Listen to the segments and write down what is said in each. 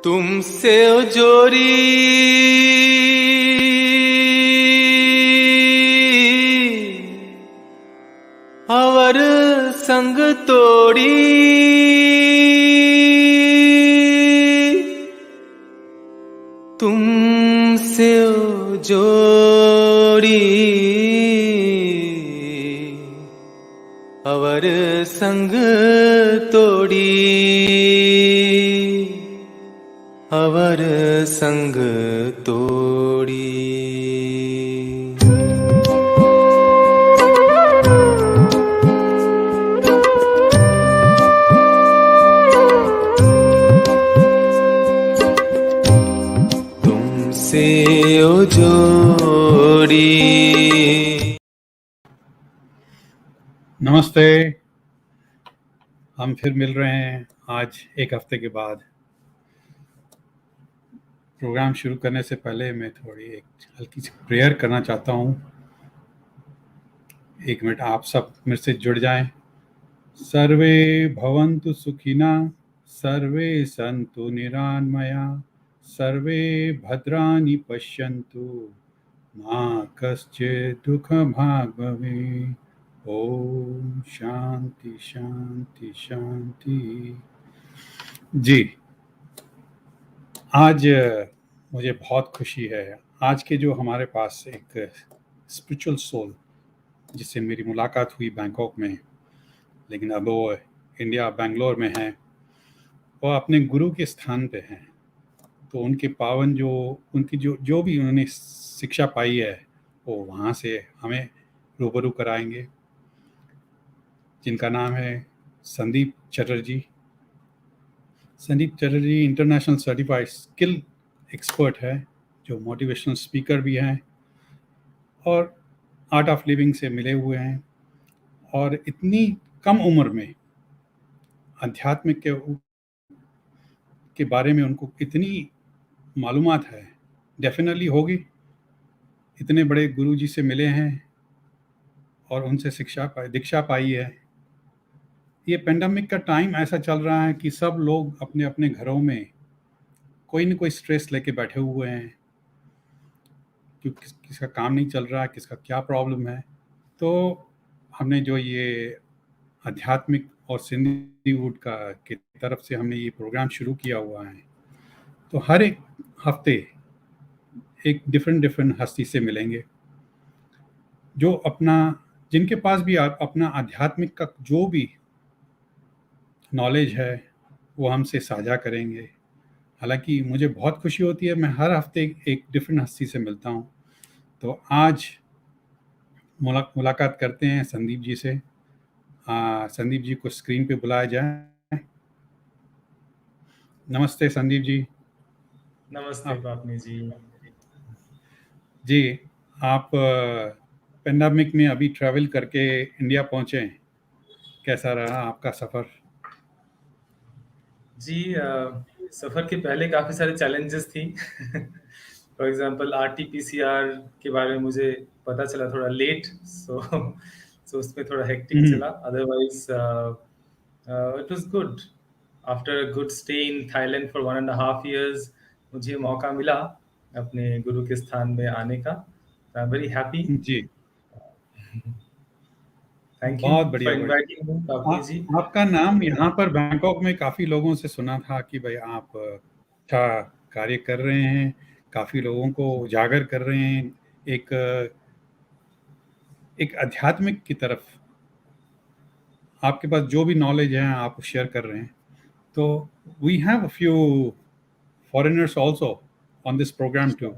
तुमसे ओ जोरी अवर संग तोड़ी तुमसे ओ जोड़ी अवर संग तोड़ी अवर संग तोड़ी। तुमसे ओ जोड़ी। नमस्ते। हम फिर मिल रहे हैं आज एक हफ्ते के बाद। प्रोग्राम शुरू करने से पहले मैं थोड़ी एक हल्की सी प्रेयर करना चाहता हूँ। 1 मिनट आप सब मेरे से जुड़ जाएं। सर्वे भवन्तु सुखिना, सर्वे सन्तु निरामया, सर्वे भद्राणि पश्यन्तु, मा कश्चित् दुःखभाग् भवेत्। ओम शांति शांति शांति। जी, आज मुझे बहुत खुशी है। आज के जो हमारे पास एक स्पिरिचुअल सोल जिससे मेरी मुलाकात हुई बैंकॉक में, लेकिन अब वो इंडिया बेंगलोर में है, वो अपने गुरु के स्थान पे हैं। तो उनके पावन जो उनकी जो भी उन्होंने शिक्षा पाई है वो वहाँ से हमें रूबरू कराएंगे, जिनका नाम है Sandeep Chatterjee. Sandeep Chatterjee international certified skill expert है, जो मोटिवेशनल स्पीकर भी हैं और आर्ट ऑफ लिविंग से मिले हुए हैं। और इतनी कम उम्र में आध्यात्मिक के बारे में उनको इतनी मालूमात है, डेफिनेटली होगी। इतने बड़े गुरुजी से मिले हैं और उनसे दीक्षा पाई है। ये पेंडेमिक का टाइम ऐसा चल रहा है कि सब लोग अपने अपने घरों में कोई न कोई स्ट्रेस लेके बैठे हुए हैं, क्योंकि किसका काम नहीं चल रहा है, किसका क्या प्रॉब्लम है। तो हमने जो ये आध्यात्मिक और सिंधीवुड की तरफ से हमने ये प्रोग्राम शुरू किया हुआ है, तो हर एक हफ्ते एक डिफरेंट हस्ती से मिलेंगे, जो जिनके पास भी अपना आध्यात्मिक का जो भी नॉलेज है वो हमसे साझा करेंगे। हालांकि मुझे बहुत खुशी होती है, मैं हर हफ्ते एक डिफरेंट हस्ती से मिलता हूँ। तो आज मुलाकात करते हैं संदीप जी से। संदीप जी को स्क्रीन पे बुलाया जाए। नमस्ते संदीप जी। नमस्ते आप पापनी जी। जी, आप पेंडेमिक में अभी ट्रैवल करके इंडिया पहुंचे हैं, कैसा रहा आपका सफ़र? जी सफ़र के पहले काफ़ी सारे चैलेंजेस थी। फॉर एग्जांपल आरटीपीसीआर के बारे में मुझे पता चला थोड़ा लेट, सो उसमें थोड़ा हेक्टिक चला। Otherwise it was good. After a good stay in Thailand for 1.5 years मुझे मौका मिला अपने गुरु के स्थान में आने का। I am very happy. जी, थैंक यू बहुत फॉर बढ़िया बढ़िया। इनवाइटिंग मी पापनी जी। आपका नाम यहाँ पर बैंकॉक में काफ़ी लोगों से सुना था कि भाई आप अच्छा कार्य कर रहे हैं, काफ़ी लोगों को उजागर कर रहे हैं एक एक आध्यात्मिक की तरफ। आपके पास जो भी नॉलेज है आप शेयर कर रहे हैं। तो we have a few foreigners also on this programme too.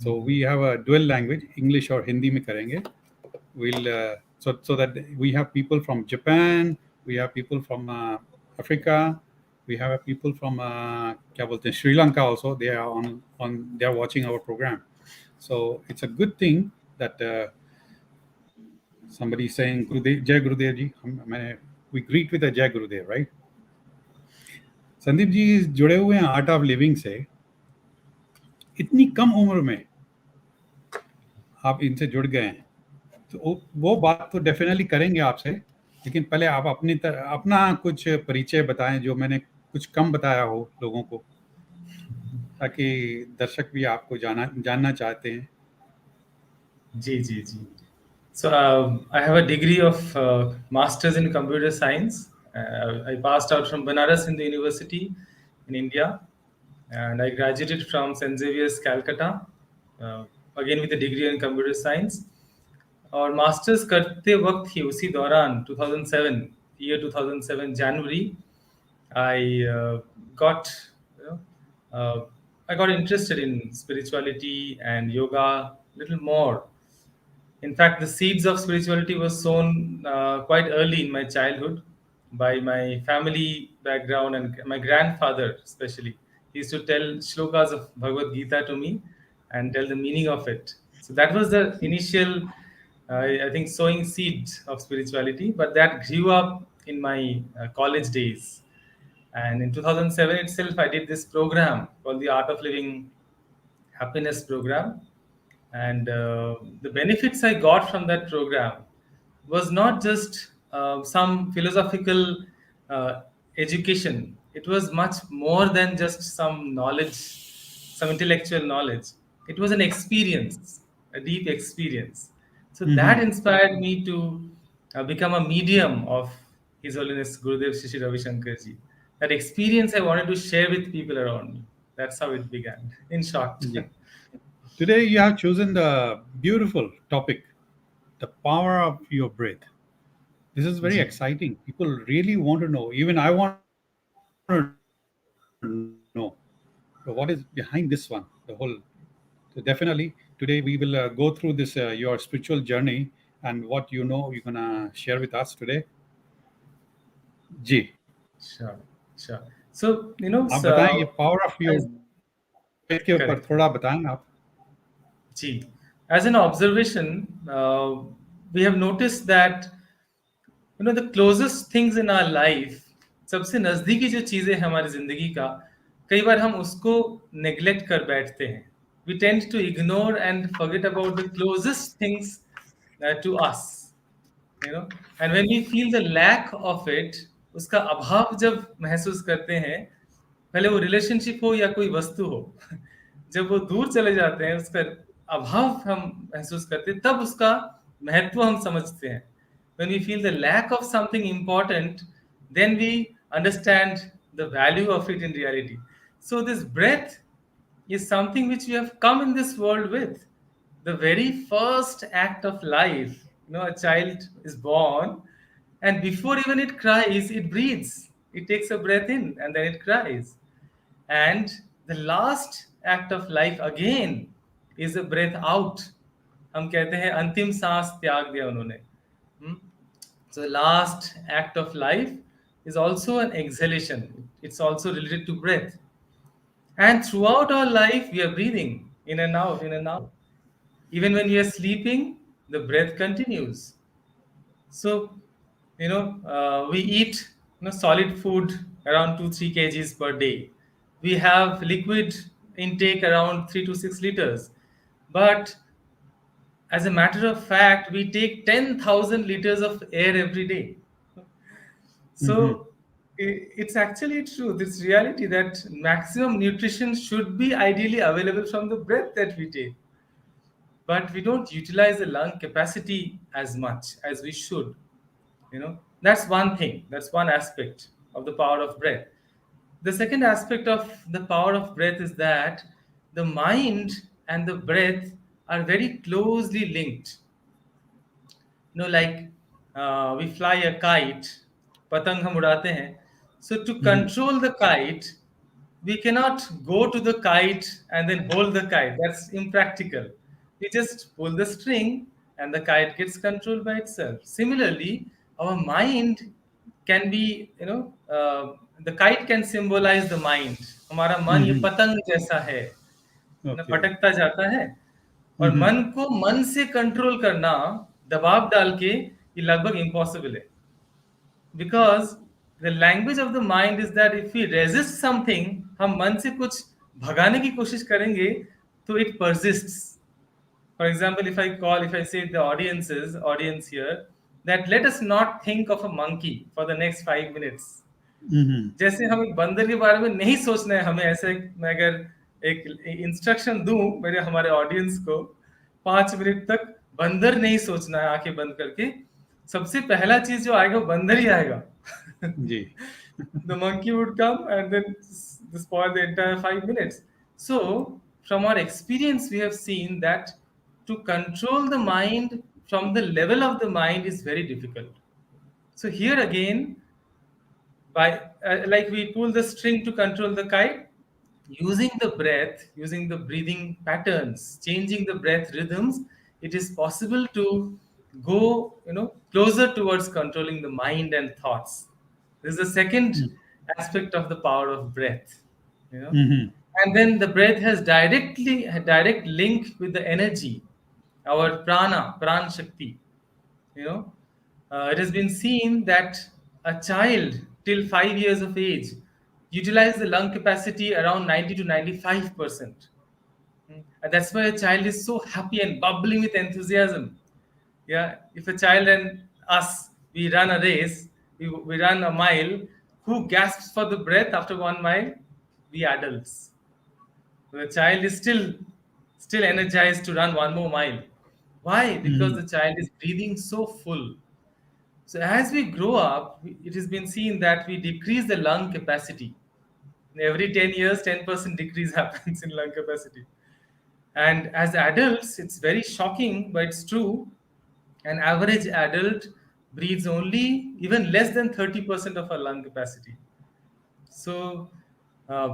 So we have a dual language, English और हिंदी में करेंगे। We'll so that we have people from Japan, we have people from Africa, we have people from क्या बोलते हैं, Sri Lanka also. They are they are watching our program. So it's a good thing that somebody is saying Gurudev, Jai Gurudev ji. we greet with a Jai Gurudev, right? Sandeep ji जुड़े हुए हैं art of living से। इतनी कम उम्र में आप इनसे जुड़ गए हैं, तो वो बात तो डेफिनेटली करेंगे आपसे, लेकिन पहले आप अपना कुछ परिचय बताएं, जो मैंने कुछ कम बताया हो लोगों को। ताकि दर्शक भी आपको जानना चाहते हैं। जी, जी, जी। So I have a degree of master's in computer science. I passed out from Banaras Hindu University in India, and I graduated from St. Xavier's, Calcutta, uh, again with a degree in computer science. और masters करते वक्त ही उसी दौरान 2007 year 2007 January I got you know I got interested in spirituality and yoga little more. In fact, the seeds of spirituality were sown quite early in my childhood by my family background and my grandfather, especially. He used to tell shlokas of Bhagavad Gita to me and tell the meaning of it. So that was the initial, I think, sowing seed of spirituality, but that grew up in my college days. And in 2007 itself, I did this program called the Art of Living Happiness program, and the benefits I got from that program was not just some philosophical uh, education. It was much more than just some knowledge, some intellectual knowledge. It was an experience, a deep experience. So that hmm. inspired me to become a medium of His Holiness Gurudev Shishi Ravi Shankar ji. That experience I wanted to share with people around me. That's how it began, in short. Yeah. Today you have chosen the beautiful topic, the power of your breath. This is very जी. exciting. People really want to know. Even I want to know. So what is behind this one? The whole. So definitely today we will go through this your spiritual journey and what you know you're gonna share with us today. जी, Sure, sure. So, आप बताएं ये power of your as breath के ऊपर थोड़ा correct, बताएं correct. आप। Gee. As an observation, we have noticed that the closest things in our life, सबसे नजदीकी जो चीजें हैं हमारी जिंदगी का, कई बार हम उसको नेग्लेक्ट कर बैठते हैं. We tend to ignore and forget about the closest things to us. And when we feel the lack of it, उसका अभाव जब महसूस करते हैं, भले वो रिलेशनशिप हो या कोई वस्तु हो, जब वो दूर चले जाते हैं, उसका अभाव हम महसूस करते हैं, तब उसका महत्व हम समझते हैं. When we feel the lack of something important, then we understand the value of it in reality. So this breath is something which we have come in this world with. The very first act of life, a child is born, and before even it cries, it breathes. It takes a breath in and then it cries. And the last act of life again is a breath out. हम कहते हैं अंतिम सांस त्याग दिया उन्होंने. Hmm? So the last act of life is also an exhalation. It's also related to breath. And throughout our life, we are breathing in and out, in and out. Even when we are sleeping, the breath continues. So, we eat solid food around 2-3 kgs per day. We have liquid intake around 3 to 6 liters. But as a matter of fact, we take 10,000 liters of air every day. Hmm. So it's actually true. This reality that maximum nutrition should be ideally available from the breath that we take, but we don't utilize the lung capacity as much as we should. That's one thing. That's one aspect of the power of breath. The second aspect of the power of breath is that the mind and the breath are very closely linked. Like we fly a kite, patang hum udate hain. So to hmm. control the kite, we cannot go to the kite and then hold the kite. That's impractical. We just pull the string and the kite gets controlled by itself. Similarly, our mind can be, the kite can symbolize the mind. हमारा मन ये हम्म। पतंग जैसा है, okay. भटकता जाता है. और हम्म। मन को मन से कंट्रोल करना, दबाव डाल के, ये लगभग इम्पॉसिबल है. Because the language of the mind is that if we resist something, हम मन से कुछ भगाने की कोशिश करेंगे, तो it persists. For example, if I say the audience here, that let us not think of a monkey for the next 5 minutes. Mhm. जैसे हमें बंदर के बारे में नहीं सोचना है, हमें ऐसे मैं अगर एक इंस्ट्रक्शन दूं मेरे हमारे ऑडियंस को, 5 मिनट तक बंदर नहीं सोचना है आंखें बंद करके, सबसे पहला चीज जो आएगा वो बंदर ही आएगा. जी. The monkey would come and then spoil the entire 5 minutes. So, from our experience, we have seen that to control the mind from the level of the mind is very difficult. So, here again, by like we pull the string to control the kite, using the breath, using the breathing patterns, changing the breath rhythms, it is possible to go, closer towards controlling the mind and thoughts. This is the second Mm. aspect of the power of breath, you know Mhm. and then the breath has a direct link with the energy, our pran shakti. you know it has been seen that a child till 5 years of age utilize the lung capacity around 90 to 95%. And that's why a child is so happy and bubbling with enthusiasm. Yeah, if a child and us, we run a race, we run a mile, who gasps for the breath after 1 mile? We adults. The child is still energized to run 1 more mile. Why? Because Mhm. the child is breathing so full. So as we grow up, it has been seen that we decrease the lung capacity. Every 10 years, 10% decrease happens in lung capacity. And as adults, it's very shocking, but it's true. An average adult breathes only even less than 30% of our lung capacity. So,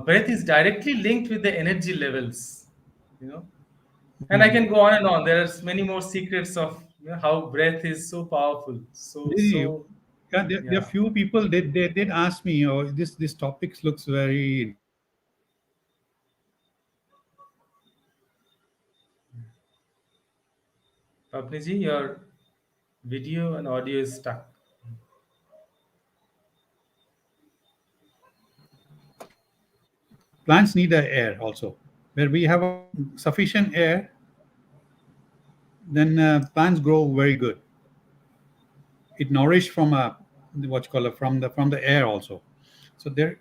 breath is directly linked with the energy levels, you know. And I Mhm. can go on and on. There are many more secrets of how breath is so powerful. So, Really, so, yeah, there are yeah. few people they did ask me, oh, this topics looks very interesting. Papni ji, your video and audio is stuck. Plants need the air also. Where we have a sufficient air, then plants grow very good. It nourished from a what you call it, from the air also. So there,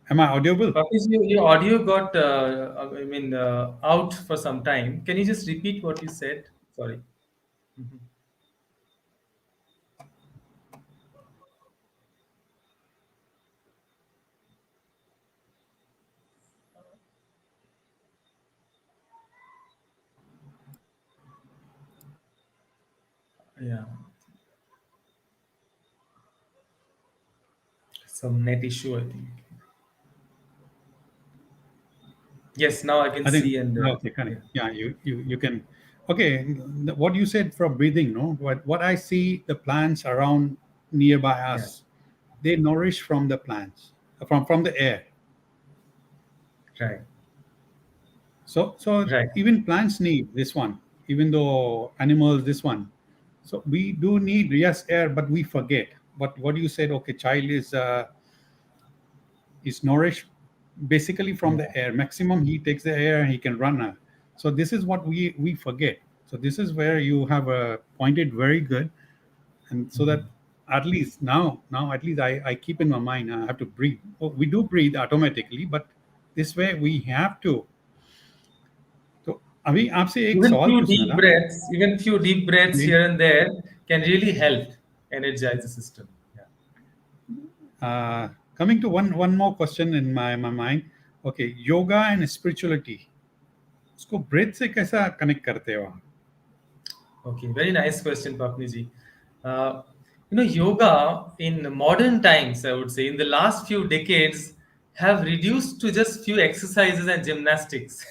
am I audible? Papni ji, your audio got, out for some time. Can you just repeat what you said? Sorry. Mhm. Yeah, some net issue, I think. Yes, now I can I think see and okay, yeah, correct. Yeah, you can. Okay, what you said for breathing, no? What I see the plants around nearby yeah, us, they nourish from the plants, from the air. right, So right. even plants need this one, even though animals this one. So we do need yes air, but we forget. But what you said, okay, child is nourished basically from Yeah. the air. Maximum he takes the air and he can run. So this is what we forget. So this is where you have pointed very good, and so that Mhm. at least now at least I keep in my mind I have to breathe. Oh, we do breathe automatically, but this way we have to. तो अभी आपसे एक सवाल पूछना था Even few deep breaths जी. here and there can really help energize the system. Yeah. Coming to one more question in my mind. Okay, yoga and spirituality, उसको breath से कैसा कनेक्ट करते हो आप? Okay, very nice question, Papni ji. Uh, yoga in modern times, I would say, in the last few decades, have reduced to just few exercises and gymnastics.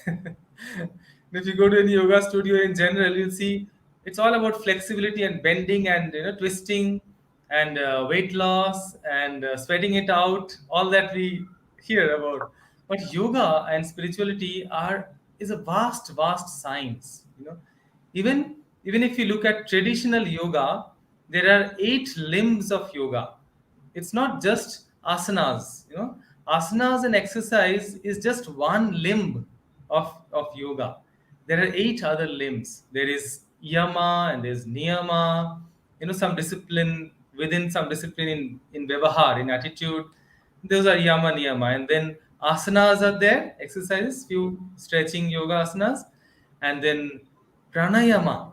If you go to any yoga studio in general, you'll see it's all about flexibility and bending and twisting and weight loss and sweating it out. All that we hear about. But yoga and spirituality are is a vast, vast science. Even if you look at traditional yoga, there are 8 limbs of yoga. It's not just asanas. Asanas and exercise is just one limb of yoga. There are 8 other limbs. There is yama and there's niyama. Some discipline within some discipline in Vyavahar, in attitude. Those are yama niyama. And then asanas are there, exercises, few stretching yoga asanas. And then pranayama.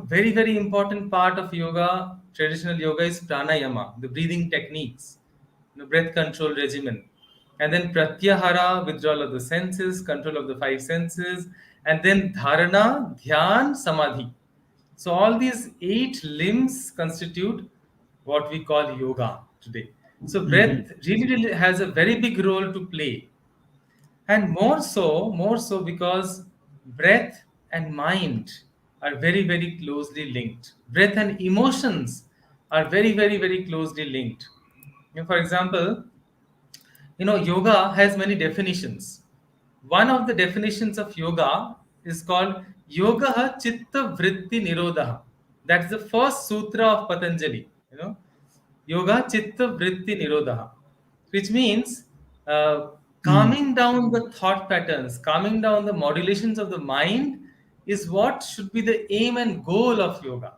Very, very important part of yoga, traditional yoga is pranayama, the breathing techniques, breath control regimen. And then pratyahara, withdrawal of the senses, control of the five senses. And then dharana, dhyan, samadhi. So all these 8 limbs constitute what we call yoga today. So Mhm. breath really, really has a very big role to play, and more so because breath and mind are very, very closely linked. Breath and emotions are very, very, very closely linked. For example, yoga has many definitions. One of the definitions of yoga is called Yoga Chitta Vritti Nirodha. That's the first sutra of Patanjali. Yoga Chitta Vritti Nirodha, which means Mhm. calming down the thought patterns, calming down the modulations of the mind is what should be the aim and goal of yoga.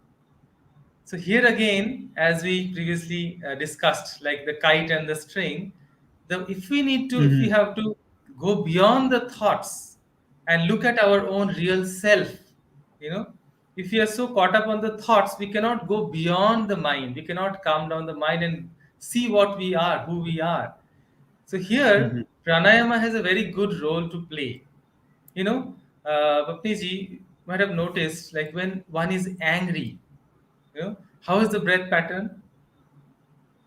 So here again, as we previously discussed, like the kite and the string, if we Mhm. have to go beyond the thoughts and look at our own real self, you know, if we are so caught up on the thoughts, we cannot go beyond the mind. We cannot calm down the mind and see what we are, who we are. So here, Mhm. pranayama has a very good role to play. Bhakti might have noticed, like when one is angry, how is the breath pattern?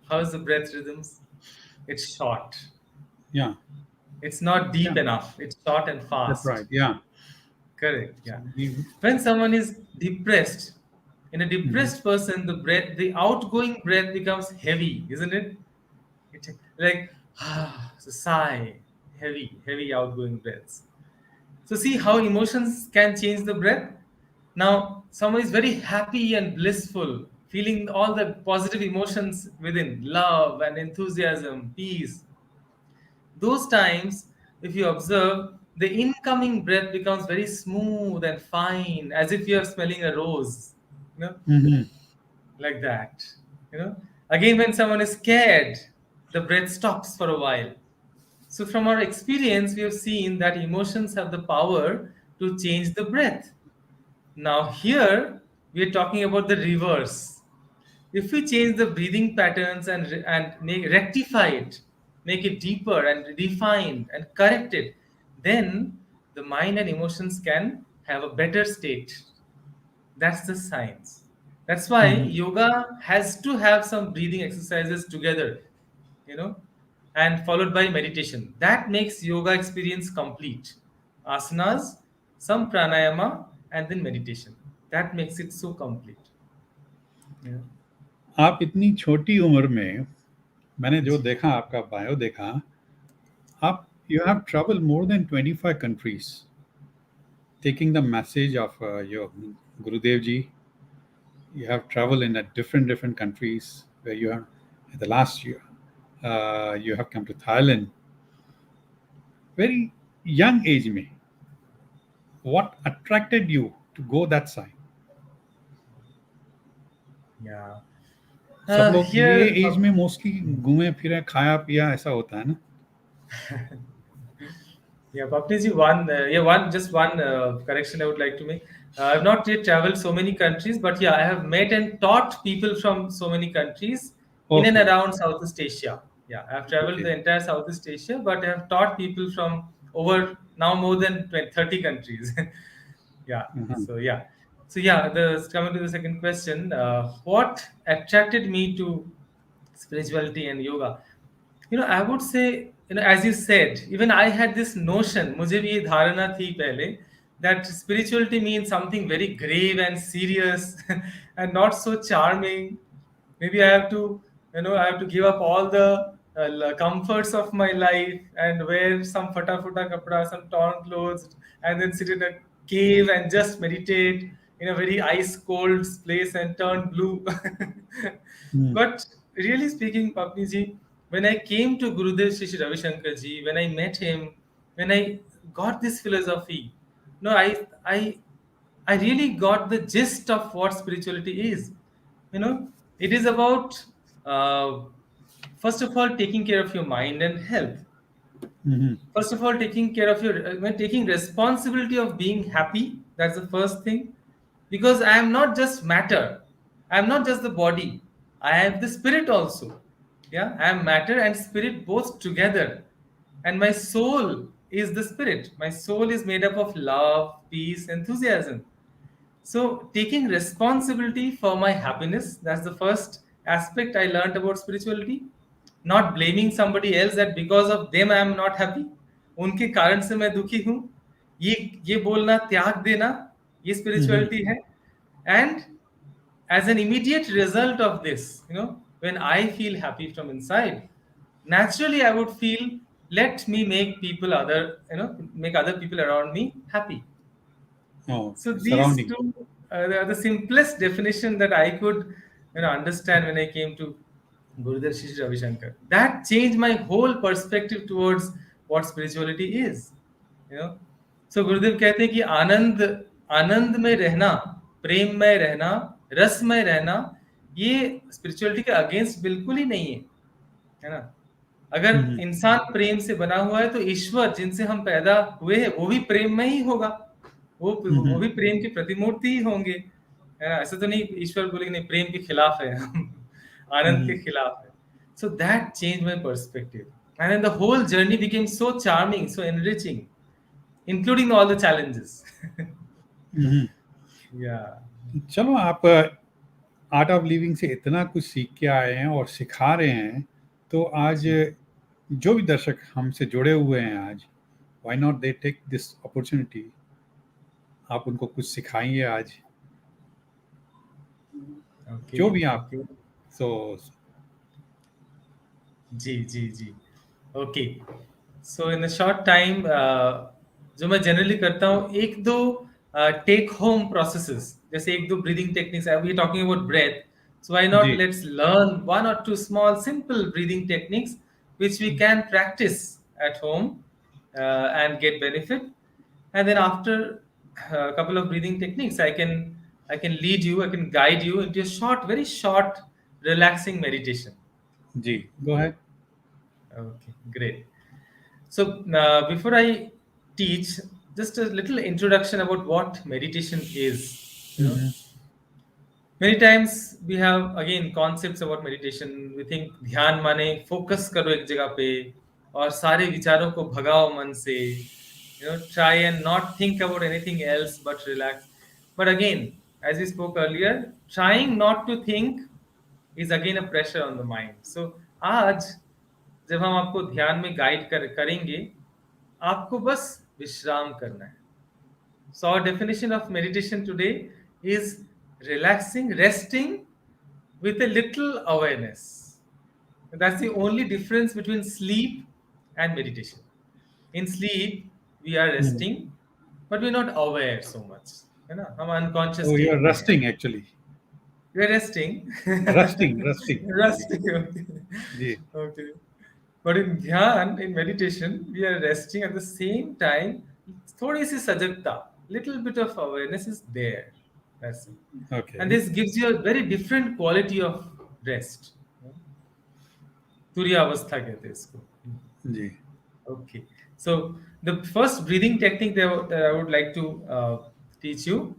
How is the breath rhythms? It's short. Yeah. It's not deep Yeah. enough. It's short and That's right. fast. Yeah. Correct. So Yeah. we. When someone is depressed, in a Mhm. depressed person, the outgoing breath becomes heavy, isn't it? It like it's a sigh, heavy, heavy outgoing breaths. So see how emotions can change the breath. Now, someone is very happy and blissful, feeling all the positive emotions within, love and enthusiasm, peace. Those times, if you observe, the incoming breath becomes very smooth and fine, as if you are smelling a rose, you know, Mhm. like that. You know, Again, when someone is scared, the breath stops for a while. So, from our experience, we have seen that emotions have the power to change the breath. Now, here we are talking about the reverse. If we change the breathing patterns and rectify it, make it deeper and refined and correct it, then the mind and emotions can have a better state. That's the science. That's why Mhm. yoga has to have some breathing exercises together, you know, and followed by meditation. That makes yoga experience complete. Asanas, some pranayama, and then meditation. That makes it so complete. Yeah. आप इतनी छोटी उम्र में मैंने जो देखा आपका bio देखा आप you have traveled more than 25 countries taking the message of your Gurudev ji. You have traveled in a different countries where you are the last year. You have come to Thailand. Very young age में. What attracted you to go that side? Yeah. सब लोग ये Here, as में mostly घूमे फिरे खाया पिया ऐसा होता है ना. yeah, Baptiji, just one correction I would like to make. I've not yet traveled so many countries, but yeah, I have met and taught people from so many countries in and Okay. around Southeast Asia. Yeah, I've traveled Okay. the entire Southeast Asia, but I have taught people from over now more than 20, 30 countries. Yeah, Uh-huh. so yeah. So yeah, coming to the second question, what attracted me to spirituality and yoga? I would say, as you said, even I had this notion, मुझे भी ये धारणा थी पहले, that spirituality means something very grave and serious and not so charming. Maybe I have to give up all the comforts of my life and wear some fata fata kapda, some torn clothes, and then sit in a cave and just meditate in a very ice cold place and turn blue. Hmm. But really speaking, Papni ji, when I came to Gurudev Shri Shri Ravi Shankar ji, when I met him, when I got this philosophy, no, I really got the gist of what spirituality is. You know, It is about, uh, first of all, taking care of your mind and health. Mm-hmm. First of all, taking care of your, when taking responsibility of being happy. That's the first thing, because I am not just matter. I am not just the body. I have the spirit also. Yeah, I am matter and spirit both together, and my soul is the spirit. My soul is made up of love, peace, enthusiasm. So, taking responsibility for my happiness, that's the first aspect I learned about spirituality. Not blaming somebody else that because of them I am not happy. उनके कारण से मैं दुखी हूँ. ये बोलना, त्याग देना, ये Mm-hmm. spirituality है. And as an immediate result of this, when I feel happy from inside, naturally I would feel, let me make other people around me happy. Oh, So these surrounding. two are the simplest definition that I could understand when I came to Gurudev Shri Ravi Shankar. That changed my whole perspective towards what spirituality is. You know, so Gurudev कहते हैं कि आनंद आनंद में रहना, प्रेम में रहना, रस में रहना, ये स्पिरिचुअलिटी के अगेंस्ट बिल्कुल ही नहीं है ना. अगर Mm-hmm. इंसान प्रेम से बना हुआ है तो ईश्वर जिनसे हम पैदा हुए हैं वो भी प्रेम में ही होगा. वो Mm-hmm. भी प्रेम की प्रतिमूर्ति ही होंगे, है ना. ऐसा तो नहीं ईश्वर बोलेंगे नहीं प्रेम के खिलाफ है हम, आनंद के Mm-hmm. खिलाफ है. So that change my perspective, and then the whole journey became so charming, so enriching, including all the challenges. Mm-hmm. Yeah. चलो, आप आर्ट ऑफ लिविंग से इतना कुछ सीख के आए हैं और सिखा रहे हैं, तो आज जी. जो भी दर्शक हमसे जुड़े हुए हैं आज, why not they take this opportunity, आप उनको कुछ सिखाएंगे आज, ओके. जो भी आप. ओके. सो जी, जी, जी. Okay. So in a short time, जो मैं जनरली करता हूँ, एक दो टेक होम प्रोसेसेस, जैसे एक दो breathing techniques. I we talking about breath, so why not जी. लेट्स लर्न वन और two small simple breathing techniques which we can practice at home and get benefit. And then after a couple of breathing techniques, I can lead you, I can guide you into a short, very short, relaxing meditation. जी, go ahead. Okay, great. So before I teach, just a little introduction about what meditation is. Many times we have again concepts about meditation. We think ध्यान माने focus करो एक जगह पे और सारे विचारों को भगाओ मन से. Try and not think about anything else but relax. But again, as we spoke earlier, trying not to think is again a pressure on the mind. So आज जब हम आपको ध्यान में गाइड करेंगे, आपको बस विश्राम करना है. So our definition of meditation today is relaxing, resting with a little awareness. That's the only difference between sleep and meditation. In sleep, we are resting, but we're not aware so much. है ना, हम unconscious Oh, you state are में हैं. resting actually. We are resting. Resting. Ji. Resting. Okay. Ji. Okay. But in dhyan, in meditation, we are resting at the same time. थोड़ी सी सजगता, little bit of awareness is there. That's it. And Okay. this gives you a very different quality of rest. तुरियावस्था कहते हैं इसको. जी. Okay. So the first breathing technique that I would like to teach you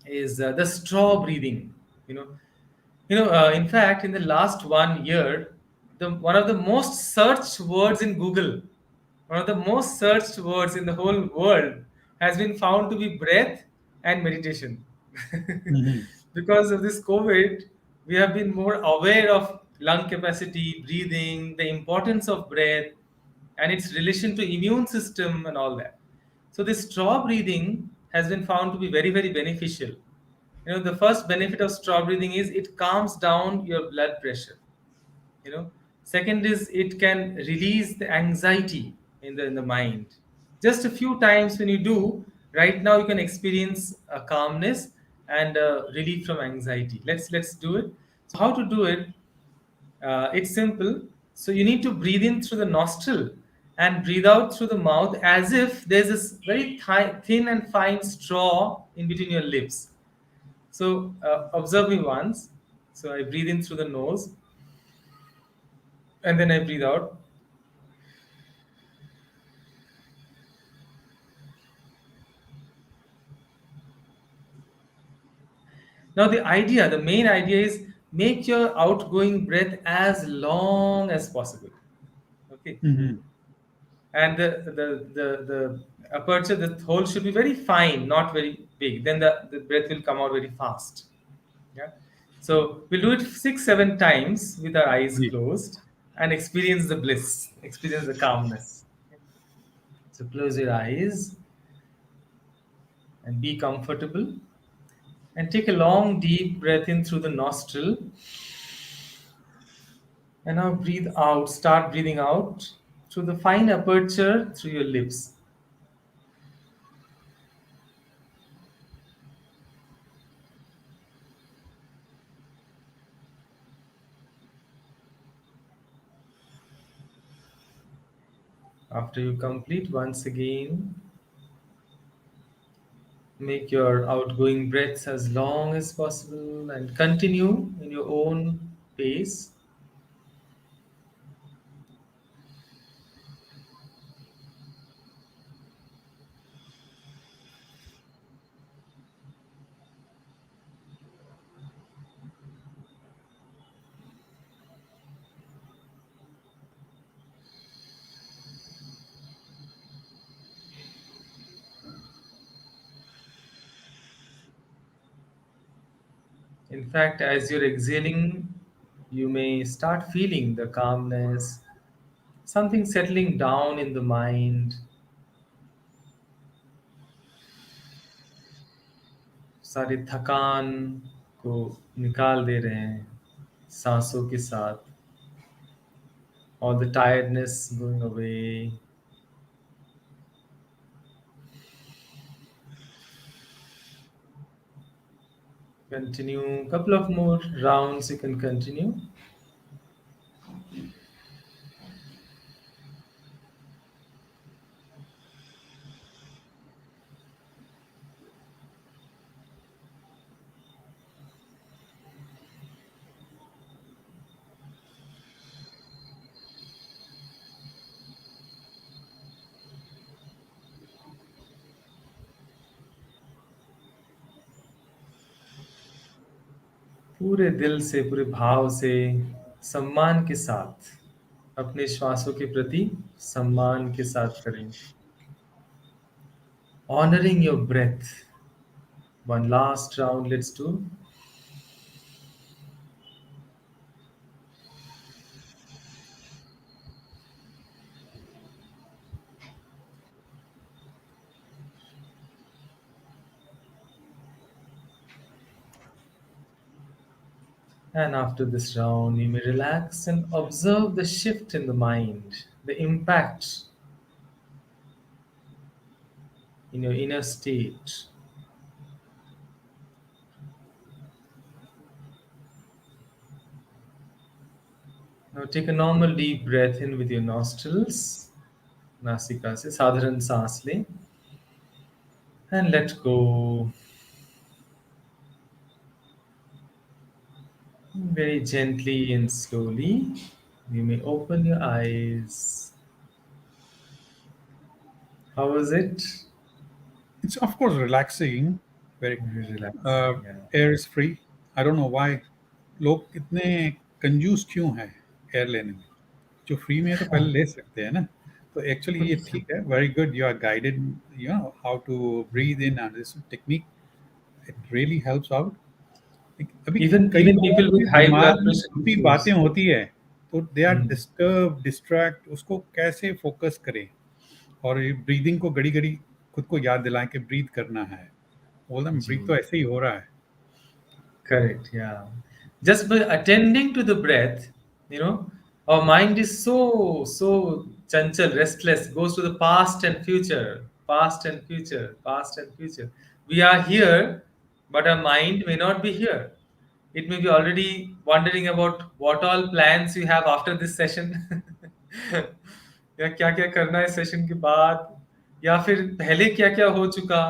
is the straw breathing. In fact, in the last 1 year, one of the most searched words in Google, one of the most searched words in the whole world, has been found to be breath and meditation. Mhm. Because of this COVID, we have been more aware of lung capacity, breathing, the importance of breath, and its relation to immune system and all that. So this straw breathing has been found to be very, very beneficial. The first benefit of straw breathing is it calms down your blood pressure. Second is it can release the anxiety in the mind. Just a few times when you do, right now you can experience a calmness and a relief from anxiety. Let's do it. So how to do it? It's simple. So you need to breathe in through the nostril and breathe out through the mouth as if there's this very thin and fine straw in between your lips. So observe me once. So I breathe in through the nose and then I breathe out. Now, the main idea is make your outgoing breath as long as possible. Okay. Mm-hmm. And the aperture, the hole should be very fine, not very big. Then the breath will come out very fast. Yeah. So we'll do it 6, 7 times with our eyes ji. closed and experience the bliss, experience the calmness. So close your eyes and be comfortable and take a long deep breath in through the nostril. And now breathe out, start breathing out through the fine aperture through your lips. After you complete, once again, make your outgoing breaths as long as possible and continue in your own pace. In fact, as you're exhaling, you may start feeling the calmness, something settling down in the mind, सारी थकान को निकाल दे रहे हैं सांसों के साथ. All the tiredness going away. Continue. Couple of more rounds you can continue. पूरे दिल से, पूरे भाव से, सम्मान के साथ अपने श्वासों के प्रति सम्मान के साथ करें. Honoring your breath. One last round, let's do. And after this round, you may relax and observe the shift in the mind, the impact in your inner state. Now take a normal deep breath in with your nostrils, नासिका से साधारण सांस लें, and let go. Very gently and slowly, you may open your eyes. How was it? It's of course relaxing. Very. Very relaxing. Yeah. Air is free. I don't know why लोग इतने कंजूस क्यों हैं एयर लेने में. जो free में है तो पहले ले सकते हैं ना. तो एक्चुअली ये ठीक है. Very good. You are guided, you know how to breathe in and this technique. It really helps out. अभी Even कई लोगों people के with high दिमाग blood में pressure काफी issues. बातें होती है तो दे आर डिस्टर्ब डिस्ट्रैक्ट. उसको कैसे फोकस करें और ब्रीदिंग को घड़ी घड़ी खुद को याद दिलाएं कि ब्रीथ करना है. बोल रहा ब्रीथ तो ऐसे ही हो रहा है. Correct, yeah. Just by attending to the breath, our mind is so chanchal, restless, goes to the past and future, past and future, past and future. We are here, but our mind may not be here. It may be already wondering about what all plans you have after this session. या क्या क्या करना है session के बाद, या फिर पहले क्या क्या हो चुका.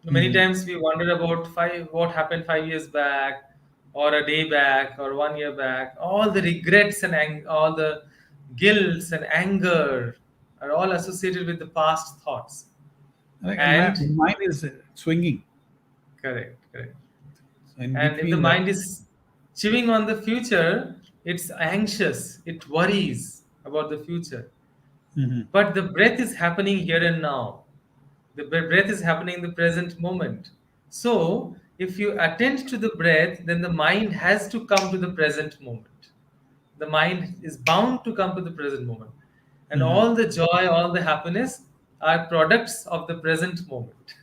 Many times we wonder about what happened 5 years back, or a day back or 1 year back, all the regrets and all the guilts and anger are all associated with the past thoughts. Like, And mine is swinging. correct, correct. So in And if the between that, mind is chewing on the future, it's anxious, it worries about the future. mhm, But the breath is happening here and now. The breath is happening in the present moment. So, if you attend to the breath, then the mind has to come to the present moment. The mind is bound to come to the present moment. And mhm, all the joy, all the happiness are products of the present moment.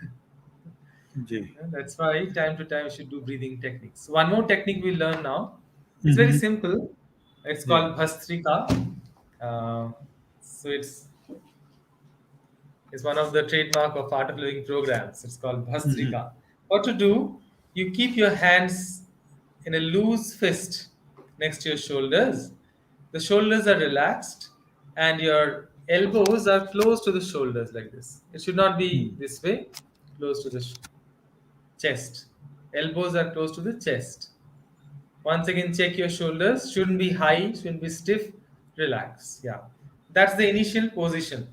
Ji, Yeah, that's why time to time you should do breathing techniques. One more technique we learn now. It's very mhm, simple. It's ji, called Bhastrika. Uh, so it's one of the trademark of art of living programs. It's called mhm, Bhastrika. What to do? You keep your hands in a loose fist next to your shoulders. The shoulders are relaxed and your elbows are close to the shoulders like this. It should not be mhm, this way, close to the chest. Elbows are close to the chest. Once again, check your shoulders. Shouldn't be high, shouldn't be stiff. Relax. Yeah. That's the initial position.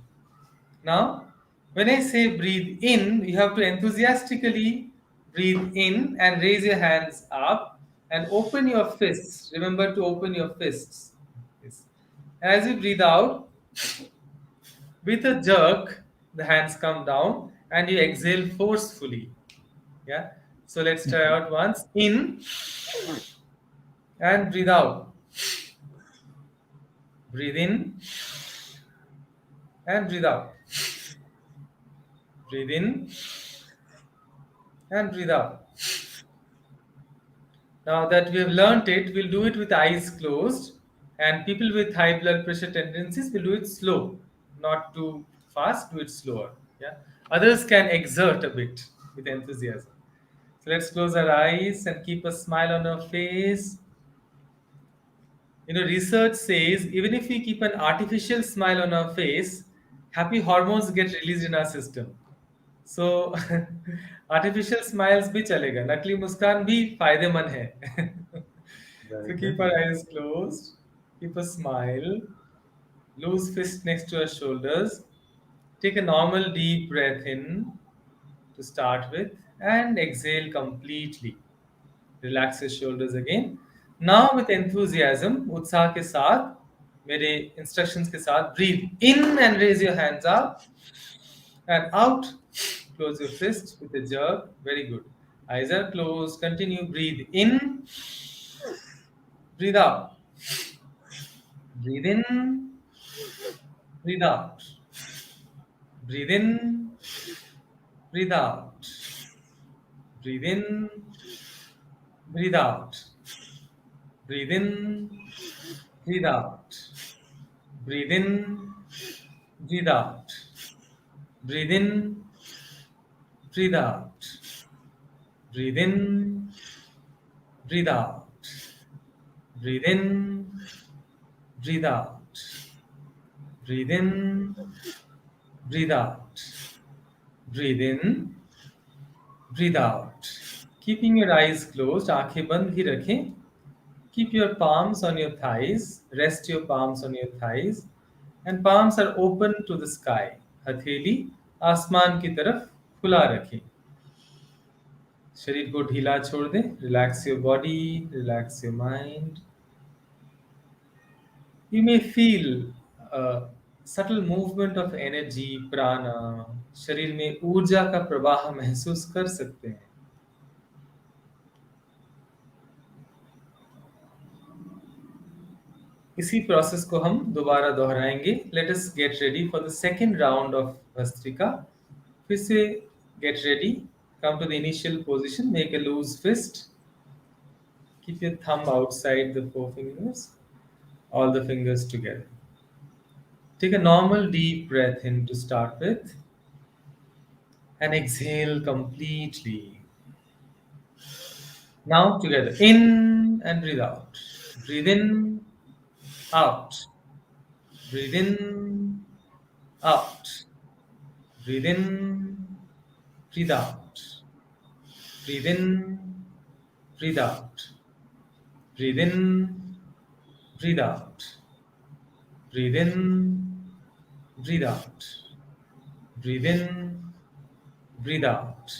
Now, when I say breathe in, you have to enthusiastically breathe in and raise your hands up and open your fists. Remember to open your fists. Yes. As you breathe out, with a jerk, the hands come down and you exhale forcefully. Yeah. So let's try mhm, out once. In and breathe out. Breathe in and breathe out. Breathe in and breathe out. Now that we have learnt it, we'll do it with eyes closed. And people with high blood pressure tendencies will do it slow, not too fast, do it slower. Yeah. Others can exert a bit with enthusiasm. So let's close our eyes and keep a smile on our face. Research says even if we keep an artificial smile on our face, happy hormones get released in our system. So artificial smiles भी चलेगा, नकली मुस्कान भी फायदेमंद है. very So good. keep our eyes closed, keep a smile, loose fist next to our shoulders. Take a normal deep breath in to start with and exhale completely. Relax your shoulders again. Now with enthusiasm, उत्साह के साथ, मेरे instructions के साथ, breathe in and raise your hands up and out. Close your fist with a jerk. Very good. Eyes are closed. Continue. Breathe in. Breathe out. Breathe in. Breathe out. Breathe in. Breathe out. Breathe in. Breathe out. Breathe in. Breathe out. Breathe in. Breathe out. Breathe in. Breathe out. Breathe in. Breathe out. Breathe in. Breathe out. Breathe in. Breathe out. Breathe in. Breathe out. Keeping your eyes closed, आंखें बंद ही रखें. Keep your palms on your thighs. Rest your palms on your thighs. And palms are open to the sky. हथेली आसमान की तरफ खुला रखें. शरीर को ढीला छोड़ दें. Relax your body. Relax your mind. You may feel a subtle movement of energy, prana. शरीर में ऊर्जा का प्रवाह महसूस कर सकते हैं. इसी प्रोसेस को हम दोबारा दोहराएंगे. Let us get ready for the second round of bhastrika. फिर से get ready. Come to the initial position. Make a loose fist. Keep your thumb outside the four fingers. All the fingers together. Take a normal deep breath in to start with. And exhale completely. Now together. In and breathe out. Breathe in, out. Breathe in, out. Breathe in, breathe out. Breathe in, breathe out. Breathe in, breathe out. Breathe in, breathe out. Breathe in, breathe out.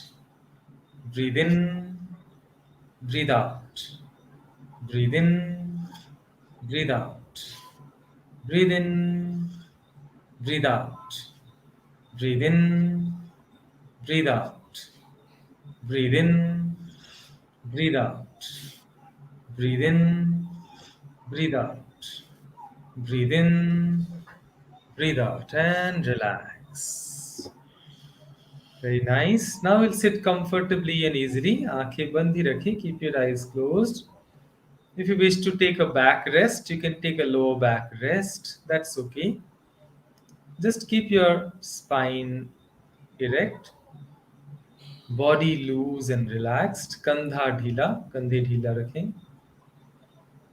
Breathe in, breathe out. Breathe in, breathe out. Breathe in, breathe out. Breathe in, breathe out. Breathe in, breathe out. Breathe in, breathe out. Breathe in, breathe out, and relax. Very nice. Now we'll sit comfortably and easily. आंखें बंद ही रखें. Keep your eyes closed. If you wish to take a back rest, you can take a lower back rest. That's okay. Just keep your spine erect, body loose and relaxed. कंधा ढीला, कंधे ढीला रखें.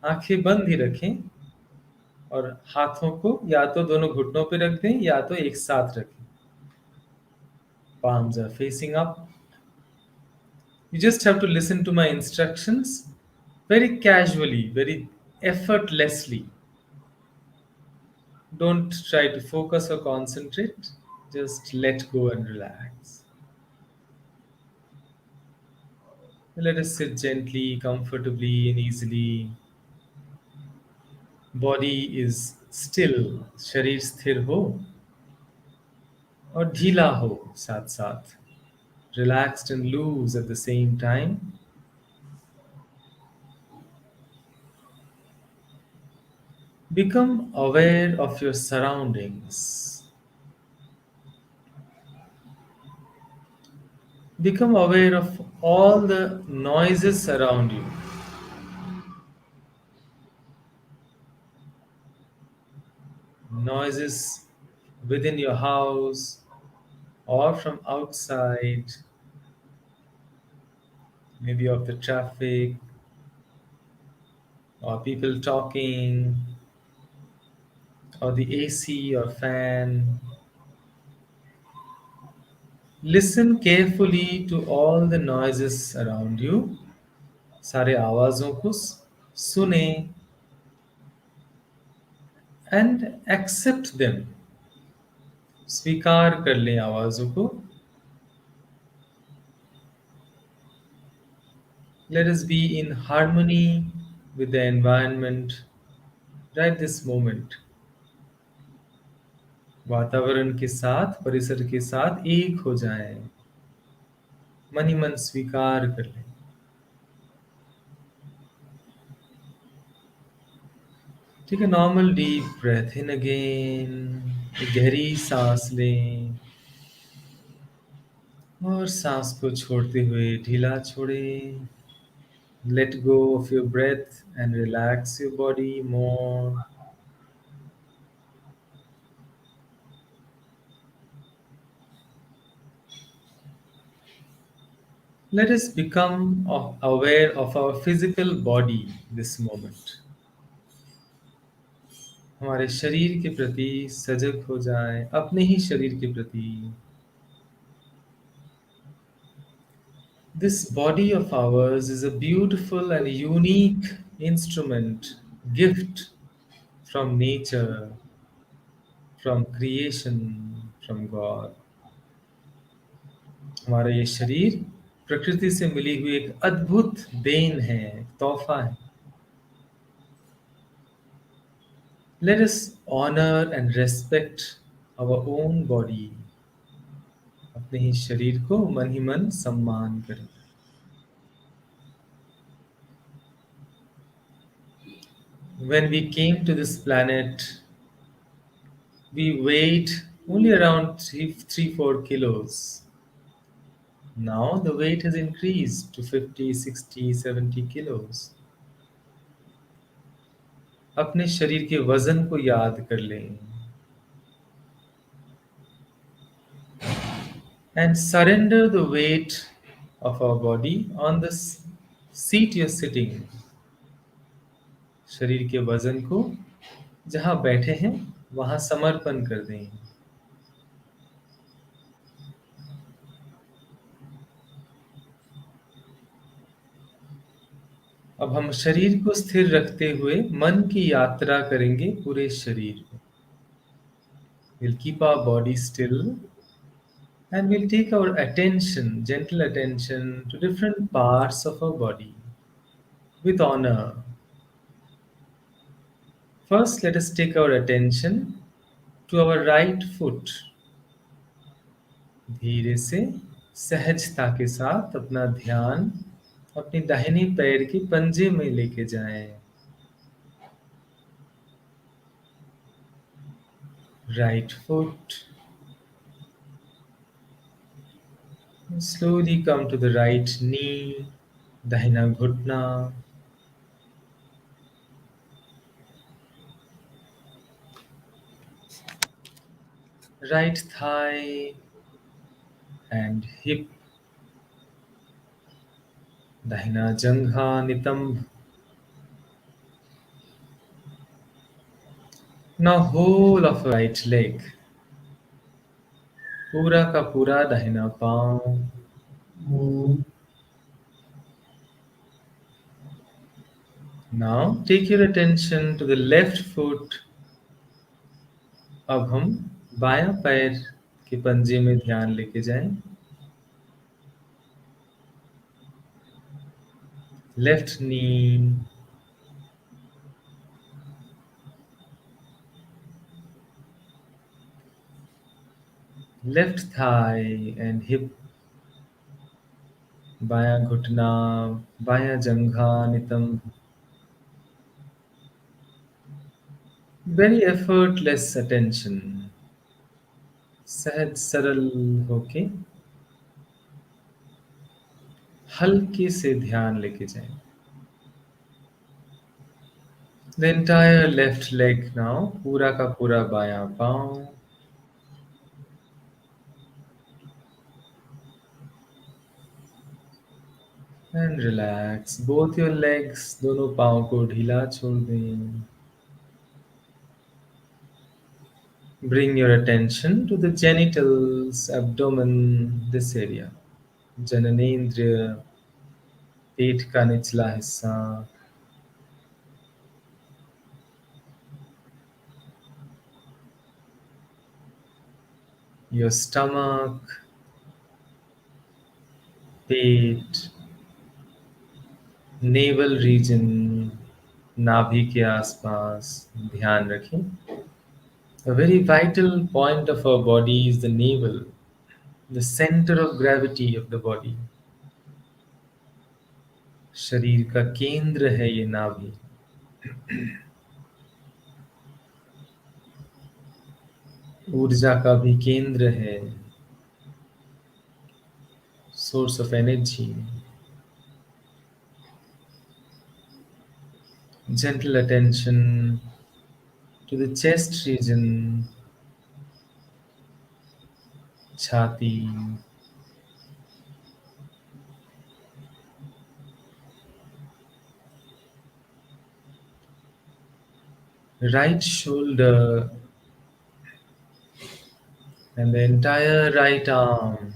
आंखें बंद ही रखें और हाथों को या तो दोनों घुटनों पे रख दें या तो एक साथ रखें. Palms are facing up. You just have to listen to my instructions very casually, very effortlessly. Don't try to focus or concentrate. Just let go and relax. Let us sit gently, comfortably, and easily. Body is still. शरीर स्थिर हो और ढीला हो साथ साथ. Relaxed and loose at the same time. Become aware of your surroundings. Become aware of all the noises around you. Noises within your house or from outside, maybe of the traffic or people talking or the AC or fan. Listen carefully to all the noises around you. सारे आवाजों को सुने and accept them. स्वीकार कर लें आवाजों को. Let us be in harmony with the environment right this moment. वातावरण के साथ, परिसर के साथ एक हो जाएं. मन ही मन स्वीकार कर लें. Take a normal deep breath in again. एक गहरी सांस लें और सांस को छोड़ते हुए ढीला छोड़ें. Let go of your breath and relax your body more. Let us become aware of our physical body this moment. हमारे शरीर के प्रति सजग हो जाएं, अपने ही शरीर के प्रति. This body of ours is a beautiful and unique instrument, gift from nature, from creation, from God. हमारा ये शरीर प्रकृति से मिली हुई एक अद्भुत देन है, तोहफा है. Let us honor and respect our own body. अपने ही शरीर को मन ही मन सम्मान करें. When we came to this planet, we weighed only around 3-4 kilos. Now the weight has increased to 50, 60, 70 kilos. अपने शरीर के वजन को याद कर लें. And surrender the weight of our body on the seat you're sitting. शरीर के वजन को जहां बैठे हैं वहां समर्पण कर दें. अब हम शरीर को स्थिर रखते हुए मन की यात्रा करेंगे पूरे शरीर में। We'll keep our body still and we'll take our attention, gentle attention, to different parts of our body with honor. First, let us take our attention to our right foot. धीरे से सहजता के साथ अपना ध्यान अपने दाहिने पैर के पंजे में लेके जाएं। Right foot. Slowly come to the right knee, दाहिना घुटना, right thigh and hip, दाहिना जंघा नितंब. Now whole of right leg, पूरा का पूरा दाहिना पांव. Now take your attention to the left foot. अब हम बायां पैर के पंजे में ध्यान लेके जाएं. Left knee, left thigh and hip, बायां घुटना, बायां जंघा नितंब. Very effortless attention. सहज सरल होके हल्के से ध्यान लेके जाएं. The entire left leg now, पूरा का पूरा बायां पांव. And relax both your legs, दोनों पांव को ढीला छोड़ दें. Bring your attention to the genitals, abdomen, this area. जननेंद्रिय, पेट का निचला हिस्सा. Your stomach, pet, navel region, नाभि के आसपास ध्यान रखें. A very vital point of our body is the navel, the center of gravity of the body. शरीर का केंद्र है ये नाभि. ऊर्जा का भी केंद्र है, source of energy. Gentle attention to the chest region, छाती, right shoulder and the entire right arm,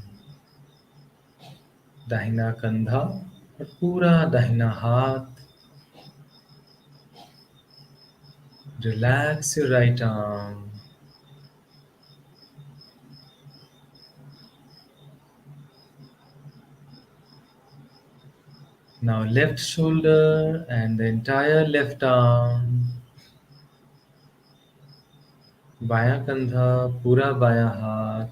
दाहिना कंधा और पूरा दाहिना हाथ. Relax your right arm. Now left shoulder and the entire left arm, बायां कंधा, पूरा बायां हाथ.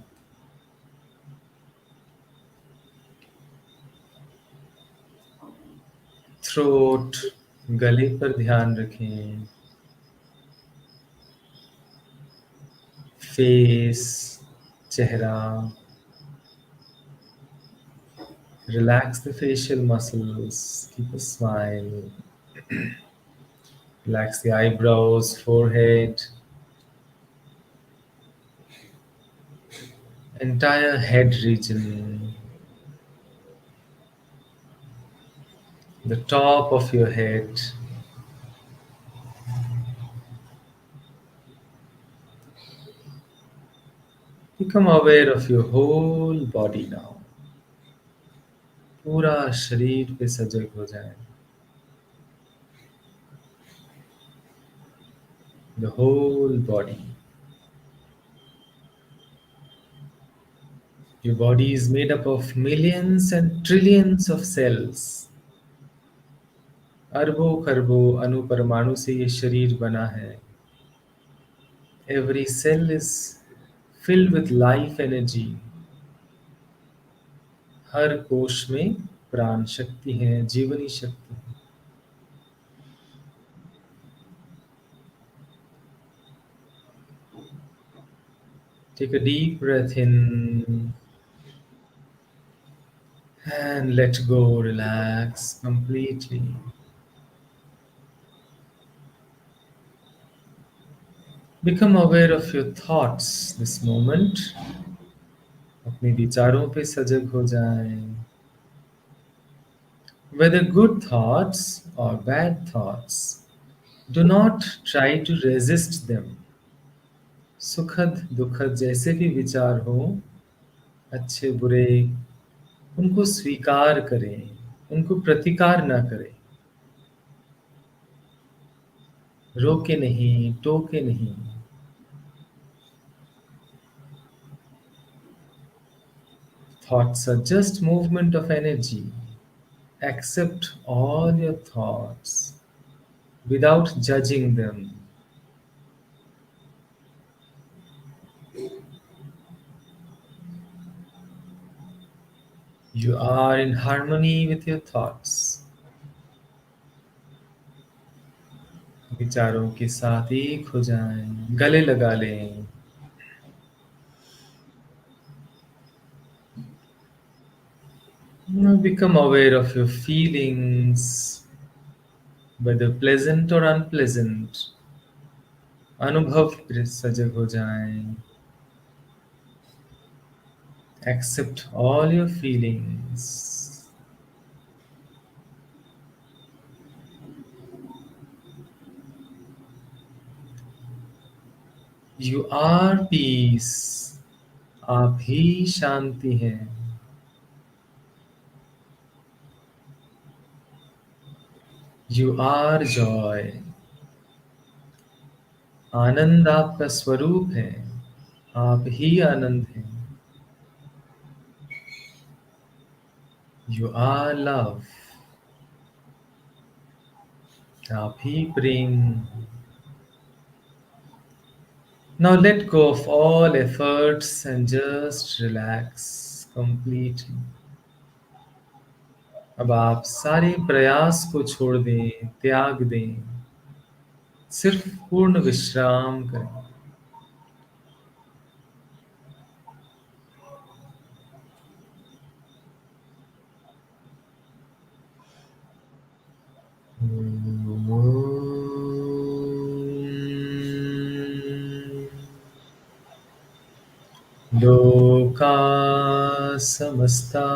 थ्रोट, गले पर ध्यान रखें. फेस, चेहरा. Relax the facial muscles, keep a smile. Relax the eyebrows, forehead, entire head region, the top of your head. Become aware of your whole body now. पूरा शरीर पे सजग हो जाए. the whole body. Your body is made up of millions and trillions of cells. अरबों खरबों अणु परमाणु से ये शरीर बना है. Every cell is filled with life energy. हर कोश में प्राण शक्ति है, जीवनी शक्ति है. Take a deep breath in and let go, relax completely. Become aware of your thoughts this moment. अपने विचारों पे सजग हो जाएं. Whether good thoughts or bad thoughts, do not try to resist them. सुखद दुखद जैसे भी विचार हो, अच्छे बुरे, उनको स्वीकार करें, उनको प्रतिकार ना करें. रोके नहीं, टोके नहीं. Thoughts are just movement of energy. Accept all your thoughts without judging them. You are in harmony with your thoughts. विचारों के साथ एक हो जाएं, गले लगा लें. Now become aware of your feelings, whether pleasant or unpleasant. अनुभव पे सजग हो जाएं. Accept all your feelings. You are peace. आप ही शांति हैं. You are joy. आनंद आपका स्वरूप है. आप ही आनंद हैं. You are love. आप ही प्रेम. Now let go of all efforts and just relax completely. अब आप सारे प्रयास को छोड़ दें, त्याग दें. सिर्फ पूर्ण विश्राम करें. लोका समस्ता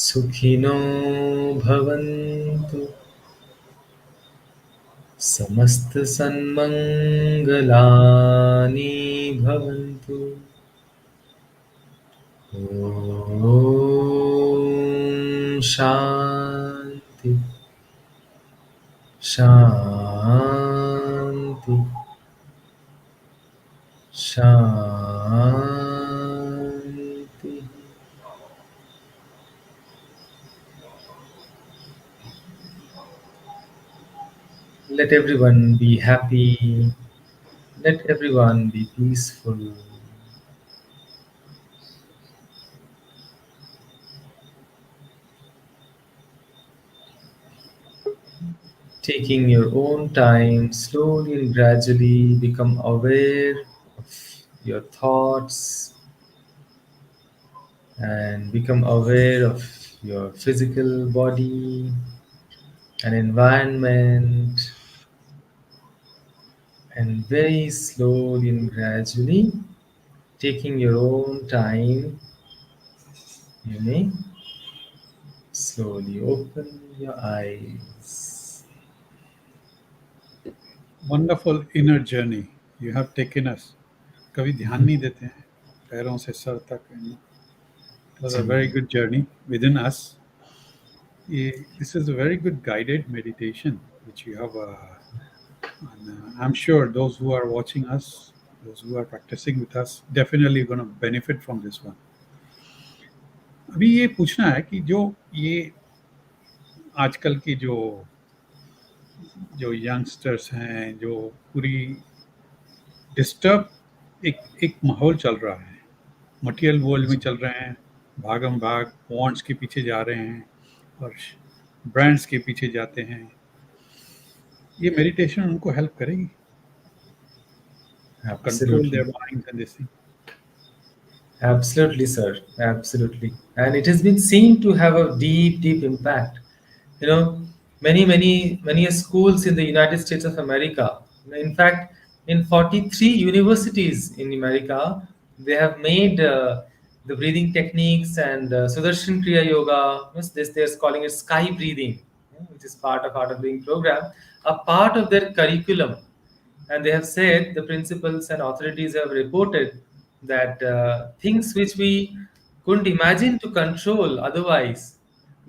सुखिनो भवन्तु. समस्त सन्मंगलानि भवन्तु. ओम शांति शांति शांति. Let everyone be happy. Let everyone be peaceful. Taking your own time, slowly and gradually become aware of your thoughts and become aware of your physical body and environment. And very slowly and gradually, taking your own time, you may slowly open your eyes. Wonderful inner journey you have taken us. कभी ध्यान नहीं देते हैं पैरों से sir तक. It was a very good journey within us. This is a very good guided meditation which you have And I'm sure those who are watching us, those who are practicing with us, definitely going to benefit from this one. अभी ये पूछना है कि जो ये आजकल की जो जो यंगस्टर्स हैं, जो पूरी डिस्टर्ब एक माहौल चल रहा है, मटेरियल वर्ल्ड में चल रहे हैं, भागम भाग वॉन्ट्स के पीछे जा रहे हैं और ब्रांड्स के पीछे जाते हैं, ये मेडिटेशन उनको हेल्प करेगी control Absolutely. Their mind and this thing? Absolutely, sir. Absolutely. And it has been seen to have a deep, deep impact. You know, many schools in the United States of America. In fact, in 43 universities in America, they have made the breathing techniques and Sudarshan Kriya Yoga, they're calling it sky breathing, which is part of Art of Living program, a part of their curriculum. And they have said, the principals and authorities have reported that things which we couldn't imagine to control otherwise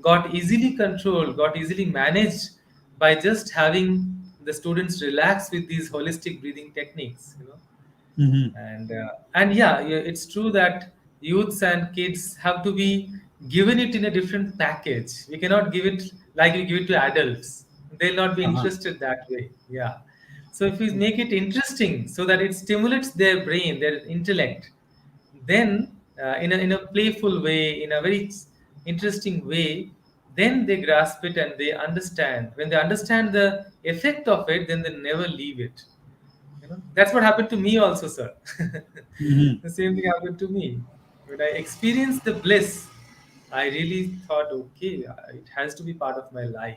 got easily controlled, got easily managed by just having the students relax with these holistic breathing techniques. Mm-hmm. And yeah, it's true that youths and kids have to be given it in a different package. We cannot give it like we give it to adults. They'll not be Uh-huh. interested that way. Yeah. So if we make it interesting so that it stimulates their brain, their intellect, then in a playful way, in a very interesting way, then they grasp it and they understand. When they understand the effect of it, then they never leave it. That's what happened to me also, sir. Mm-hmm. The same thing happened to me. When I experienced the bliss, I really thought, okay, it has to be part of my life.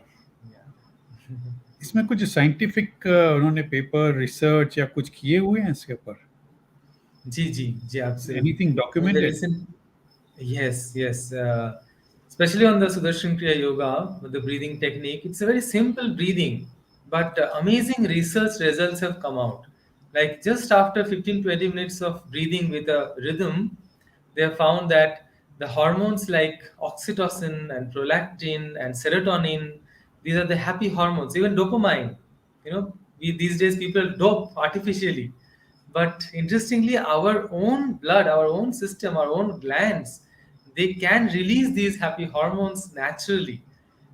Yeah. इसमें कुछ scientific उन्होंने paper research या कुछ किए हुए हैं इसके ऊपर? जी, absolutely. Anything The documented? recent, yes, yes. Especially on the Sudarshan Kriya Yoga, the breathing technique, it's a very simple breathing, but amazing research results have come out. Like just after 15-20 minutes of breathing with a rhythm, they have found that the hormones like oxytocin and prolactin and serotonin, these are the happy hormones, even dopamine. These days people dope artificially. But interestingly, our own blood, our own system, our own glands, they can release these happy hormones naturally.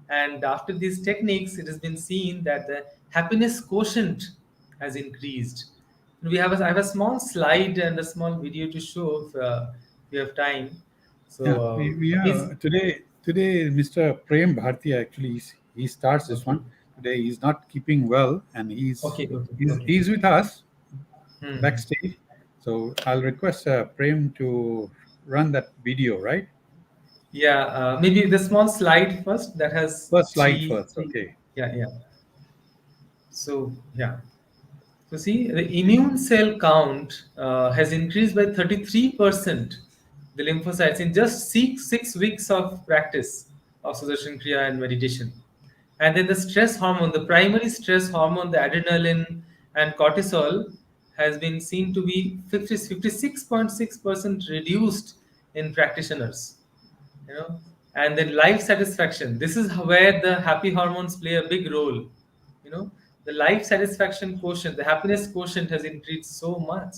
And after these techniques, it has been seen that the happiness quotient has increased. I have a small slide and a small video to show if you have time. Yeah, So, yeah. Today, Mr. Prem Bhartia actually he starts this okay, one. Today he's not keeping well, and okay. he's with us Hmm. backstage. So I'll request Prem to run that video. Right, Yeah, maybe the small slide first that has first slide three, first. three. Okay. Yeah. So yeah. So see, the immune cell count has increased by 33%. The lymphocytes in just six weeks of practice of Sudarshan Kriya and meditation. And then the stress hormone, the primary stress hormone, the adrenaline and cortisol, has been seen to be 56.6% reduced in practitioners. you know and then life satisfaction, this is where the happy hormones play a big role. The life satisfaction quotient, the happiness quotient has increased so much.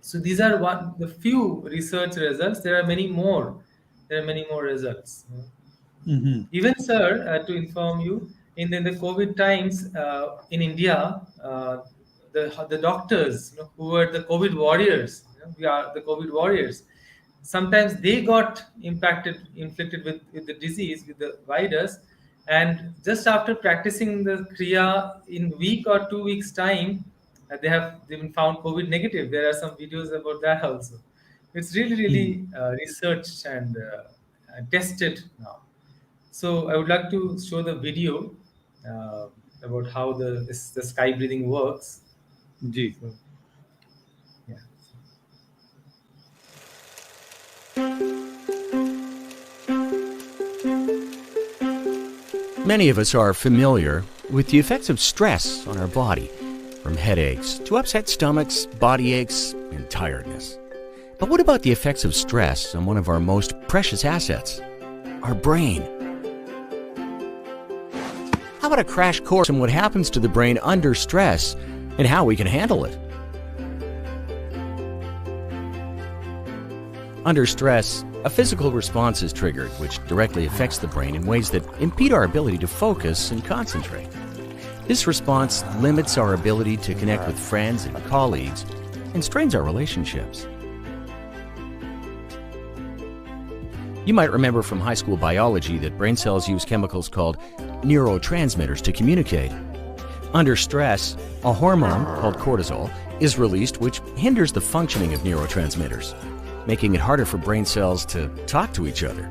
So these are one the few research results. There are many more results. Mm-hmm. Even, sir, to inform you, in the COVID times in India, the doctors, who were the COVID warriors, we are the COVID warriors. Sometimes they got inflicted with the disease, with the virus, and just after practicing the kriya in week or 2 weeks time, they've been found COVID negative. There are some videos about that also. It's really, Mm-hmm. really researched and tested now. So I would like to show the video uh, about how the sky breathing works. Ji. So yeah. Many of us are familiar with the effects of stress on our body, from headaches to upset stomachs, body aches, and tiredness. But what about the effects of stress on one of our most precious assets, our brain? how about a crash course on what happens to the brain under stress and how we can handle it? Under stress, a physical response is triggered which directly affects the brain in ways that impede our ability to focus and concentrate. This response limits our ability to connect with friends and colleagues and strains our relationships. You might remember from high school biology that brain cells use chemicals called neurotransmitters to communicate. Under stress, a hormone called cortisol is released which hinders the functioning of neurotransmitters, making it harder for brain cells to talk to each other.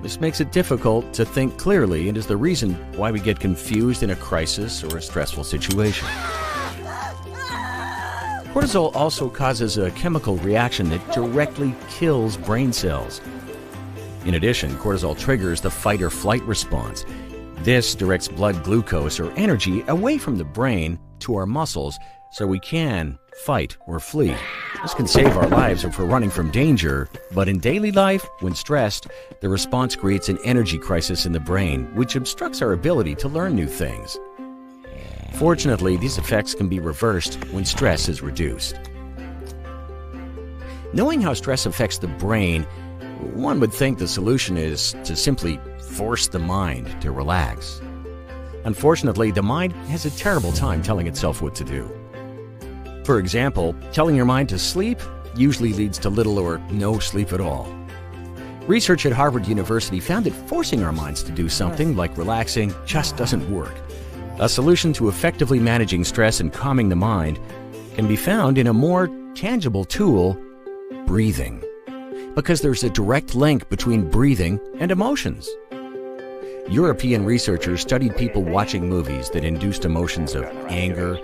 This makes it difficult to think clearly and is the reason why we get confused in a crisis or a stressful situation. Cortisol also causes a chemical reaction that directly kills brain cells. In addition, cortisol triggers the fight or flight response. This directs blood glucose or energy away from the brain to our muscles so we can fight or flee. This can save our lives if we're running from danger, but in daily life, when stressed, the response creates an energy crisis in the brain, which obstructs our ability to learn new things. Fortunately, these effects can be reversed when stress is reduced. Knowing how stress affects the brain, one would think the solution is to simply force the mind to relax. Unfortunately, the mind has a terrible time telling itself what to do. For example, telling your mind to sleep usually leads to little or no sleep at all. Research at Harvard University found that forcing our minds to do something like relaxing just doesn't work. A solution to effectively managing stress and calming the mind can be found in a more tangible tool, breathing. Because there's a direct link between breathing and emotions. European researchers studied people watching movies that induced emotions of anger,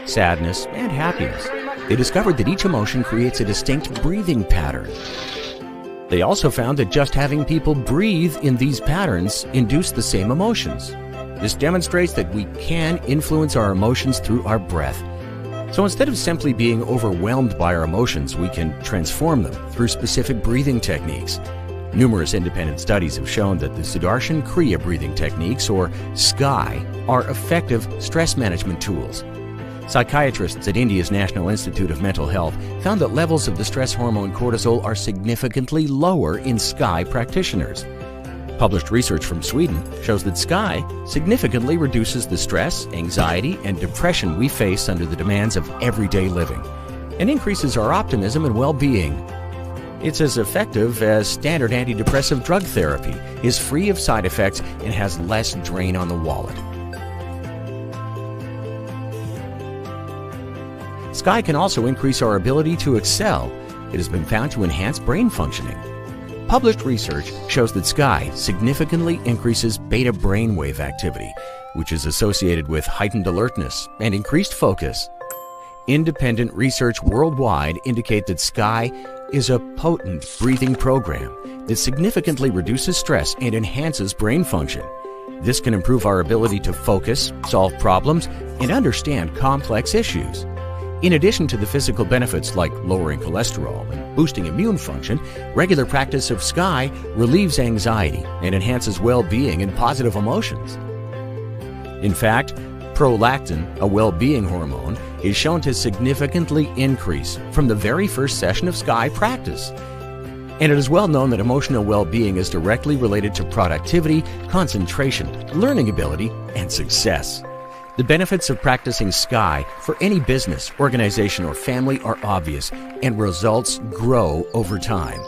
sadness, and happiness. They discovered that each emotion creates a distinct breathing pattern. They also found that just having people breathe in these patterns induced the same emotions. This demonstrates that we can influence our emotions through our breath. So instead of simply being overwhelmed by our emotions, we can transform them through specific breathing techniques. Numerous independent studies have shown that the Sudarshan Kriya breathing techniques, or SKY, are effective stress management tools. Psychiatrists at India's National Institute of Mental Health found that levels of the stress hormone cortisol are significantly lower in SKY practitioners. Published research from Sweden shows that SKY significantly reduces the stress, anxiety, and depression we face under the demands of everyday living, and increases our optimism and well-being. It's as effective as standard antidepressive drug therapy, is free of side effects, and has less drain on the wallet. SKY can also increase our ability to excel. It has been found to enhance brain functioning. Published research shows that SKY significantly increases beta brainwave activity, which is associated with heightened alertness and increased focus. Independent research worldwide indicate that SKY is a potent breathing program that significantly reduces stress and enhances brain function. This can improve our ability to focus, solve problems, and understand complex issues. In addition to the physical benefits like lowering cholesterol and boosting immune function, regular practice of SKY relieves anxiety and enhances well-being and positive emotions. In fact, prolactin, a well-being hormone, is shown to significantly increase from the very first session of SKY practice. And it is well known that emotional well-being is directly related to productivity, concentration, learning ability, and success. The benefits of practicing SKY for any business, organization, or family are obvious, and results grow over time.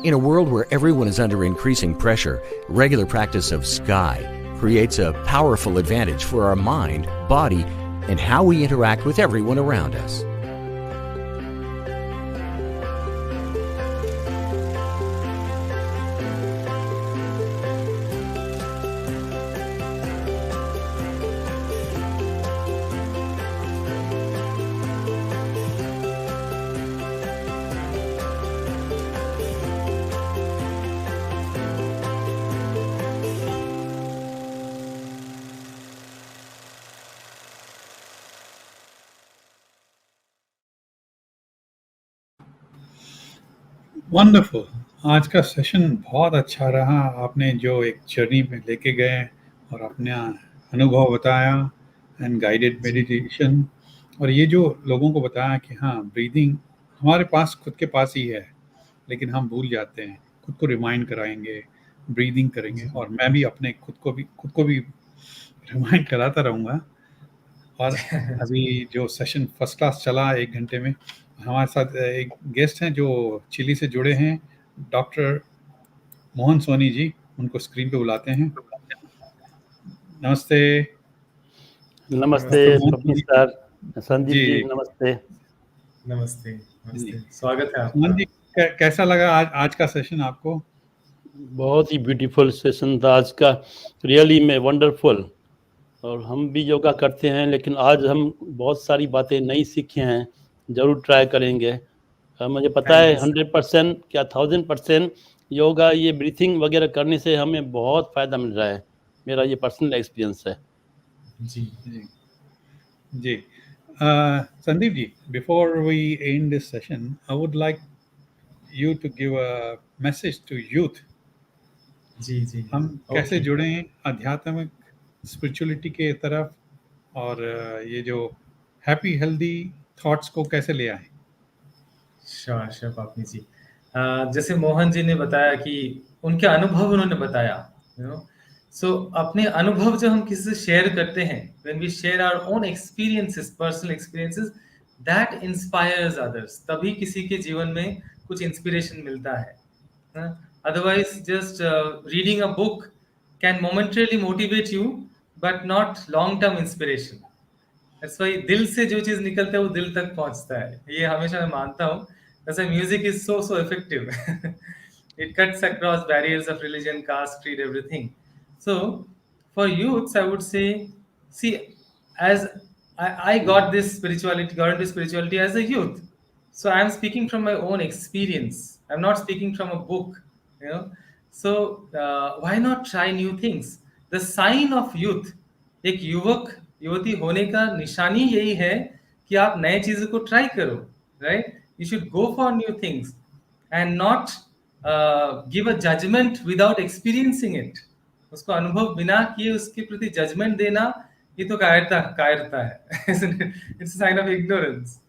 In a world where everyone is under increasing pressure, regular practice of SKY creates a powerful advantage for our mind, body, and how we interact with everyone around us. Wonderful. आज का session बहुत अच्छा रहा। आपने जो एक journey में लेके गए और अपना अनुभव बताया एंड गाइडेड जी मेडिटेशन, और ये जो लोगों को बताया कि हाँ ब्रीदिंग हमारे पास खुद के पास ही है, लेकिन हम भूल जाते हैं। खुद को रिमाइंड कराएंगे, ब्रीदिंग करेंगे, जी और मैं भी अपने खुद को भी रिमाइंड कराता रहूँगा। और अभी जो सेशन फर्स्ट क्लास चला 1 घंटे में, हमारे साथ एक गेस्ट हैं जो चिली से जुड़े हैं, डॉक्टर मोहन सोनी जी, उनको स्क्रीन पे बुलाते हैं। नमस्ते नमस्ते डॉक्टर नमस्ते मोहन स्वप्निल सोनी सर, संदीप जी। जी नमस्ते। नमस्ते जी नमस्ते स्वागत है मोहन आपका। जी, कैसा लगा आज का सेशन आपको? बहुत ही ब्यूटीफुल सेशन था आज का, रियली में वंडरफुल। और हम भी योगा करते हैं, लेकिन आज हम बहुत सारी बातें नई सीखे हैं, जरूर ट्राई करेंगे। मुझे पता थैंक है यू सर। 100% क्या 1000% योगा ये ब्रीथिंग वगैरह करने से हमें बहुत फ़ायदा मिल रहा है। मेरा ये पर्सनल एक्सपीरियंस है। जी जी जी। Sandeep ji, before we end this session, I would like you to give a message to youth। जी जी हम कैसे ओके जुड़ें आध्यात्मिक स्पिरिचुअलिटी के तरफ, और ये जो हैप्पी हेल्दी थॉट्स को कैसे ले आए? श्योर श्योर पापनी जी। जैसे मोहन जी ने बताया कि उनके अनुभव उन्होंने बताया, यू नो, सो अपने अनुभव जब हम किसी से शेयर करते हैं, when we share our own experiences, personal experiences, that inspires others, तभी किसी के जीवन में कुछ इंस्पिरेशन मिलता है। Otherwise, just reading a book can momentarily motivate you, but not long-term inspiration. That's why दिल से जो चीज निकलता है वो दिल तक पहुंचता है, ये हमेशा मैं मानता हूँ। That's why music is so effective. It cuts across barriers of religion, caste, creed, everything. So for youths, I would say, see, as I got this spirituality, got into spirituality as a youth. So I'm speaking from my own experience. I'm not speaking from a book, you know. So why not try new things? The sign of youth, एक युवक युवती होने का निशानी यही है कि आप नए चीजों को ट्राई करो, right? You should go for new things and not give a judgement without experiencing it. उसको अनुभव बिना किए उसके प्रति जजमेंट देना, ये तो कायरता कायरता है। It's sign of ignorance.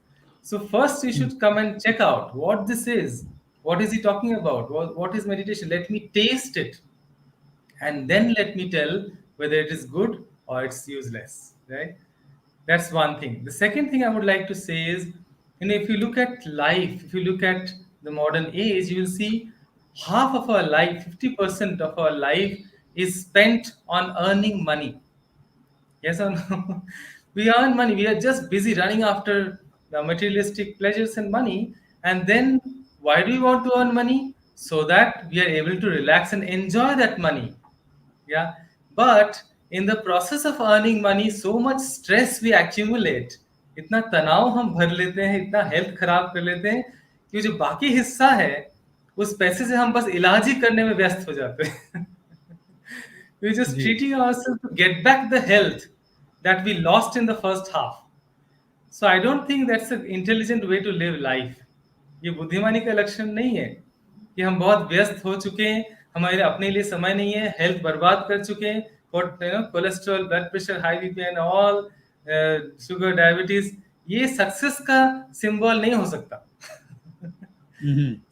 So first you should come and check out what this is. What is he talking about? What is meditation? Let me taste it, and then let me tell whether it is good or it's useless, right? That's one thing. The second thing I would like to say is, if you look at life, if you look at the modern age, you will see half of our life, 50% of our life is spent on earning money. Yes or no? We earn money. We are just busy running after the materialistic pleasures and money. And then, why do we want to earn money? So that we are able to relax and enjoy that money. Yeah. But in the process of earning money, so much stress we accumulate. इतना तनाव हम भर लेते हैं, इतना health खराब कर लेते हैं कि जो बाकी हिस्सा है उस पैसे से हम बस इलाज ही करने में व्यस्त हो जाते हैं। We're just ji treating ourselves to get back the health that we lost in the first half. So I don't think that's an intelligent way to live life. ये बुद्धिमानी का लक्षण नहीं है कि हम बहुत व्यस्त हो चुके हैं, हमारे अपने लिए समय नहीं है, हेल्थ बर्बाद कर चुके हैं, cholesterol, blood pressure, high BP and all, sugar, diabetes, ये सक्सेस का सिंबल नहीं हो सकता।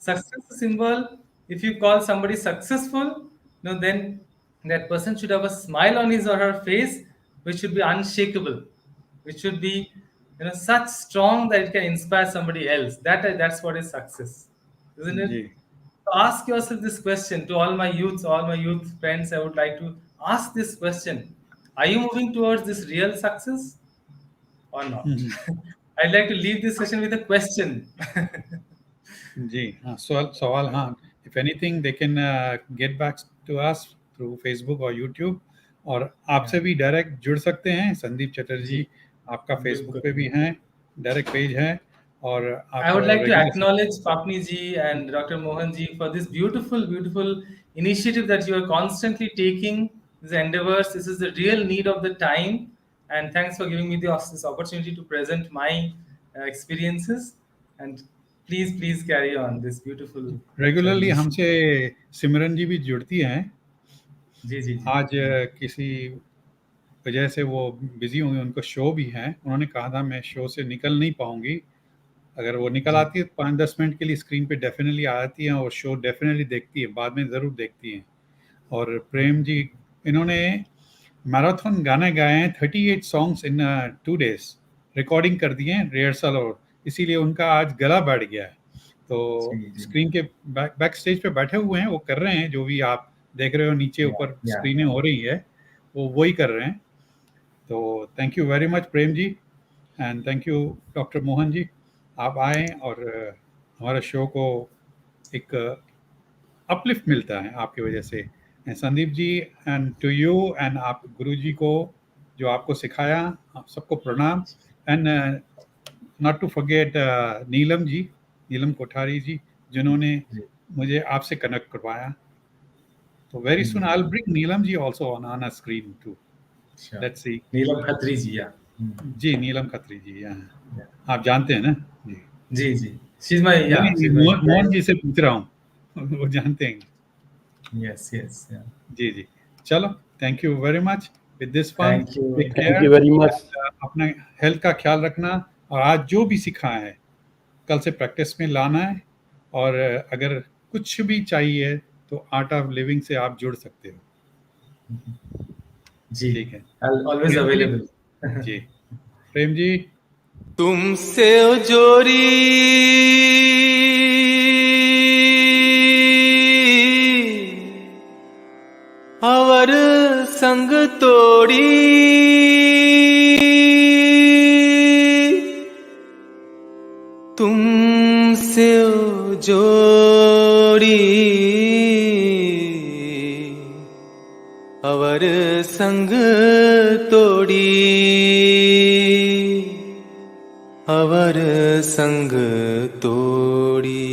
Success symbol, if you call somebody successful, then that person should have a smile on his or her face, which should be unshakable, which should be such strong that it can inspire somebody else. That's what is success, isn't it? Ji So ask yourself this question. To all my youth friends, I would like to ask this question: are you moving towards this real success or not? I'd like to leave this session with a question. जी हाँ, सवाल सवाल हाँ, if anything they can get back to us through Facebook और YouTube, और आपसे Yeah. भी direct जुड़ सकते हैं। संदीप जी, चटर्जी आपका फेसबुक बिल्कुल। पे भी हैं, डायरेक्ट पेज है, और I आप would like to regular. acknowledge Papni ji and Dr. Mohan ji for this beautiful initiative that you are constantly taking, these endeavors. This is the real need of the time. And thanks for giving me this opportunity to present my experiences. And please carry on this beautiful regularly journey. हमसे सिमरन जी भी जुड़ती हैं। जी जी जी आज जी किसी वजह से वो बिजी होंगे, उनको शो भी है। उन्होंने कहा था मैं शो से निकल नहीं पाऊंगी। अगर वो निकल आती है 5-10 मिनट के लिए स्क्रीन पे डेफिनेटली आ जाती हैं और शो डेफिनेटली देखती है, बाद में ज़रूर देखती हैं। और प्रेम जी, इन्होंने मैराथन गाने गाए हैं, 38 सॉन्ग्स इन 2 days, रिकॉर्डिंग कर दिए हैं, रिहर्सल, और इसीलिए उनका आज गला बैठ गया है। तो जी। स्क्रीन के बैक स्टेज पे बैठे हुए हैं, वो कर रहे हैं जो भी आप देख रहे हो, नीचे ऊपर या स्क्रीनें हो रही है, वो वही कर रहे हैं। तो thank you very much Prem ji, and thank you doctor Mohan ji, आप आए और हमारे शो को एक अपलिफ्ट मिलता है आपकी वजह से। And Sandeep ji, and to you and आप गुरु जी को जो आपको सिखाया, आप सबको प्रणाम। And not to forget Neelam ji, Neelam Kothari ji, जिन्होंने जी, मुझे आपसे कनेक्ट करवाया। तो very soon I will bring Neelam ji also on a screen too, अच्छा। Let's see. नीलम खत्री जी, या जी, नीलम खत्री जी, आप जानते हैं ना जी? जी जी, शी इज माय, या नहीं शी नहीं, इज माय मोहन जी से पूछ रहा हूँ वो जानते हैं। यस यस, या जी जी, चलो, thank you very much with this fun. Thank you. Take thank care, you very much. अपना हेल्थ का ख्याल रखना, और आज जो भी सीखा है कल से प्रैक्टिस में लाना है। और अगर कुछ भी चाहिए तो आर्ट ऑफ लिविंग से आप जुड़ सकते हो। जी, ठीक है I always Prem ji. Available. जी प्रेम जी, तुमसे ओ जोरी अवर संग तोड़ी, तुमसे ओ जोड़ी अवर संग तोड़ी, अवर संग तोड़ी।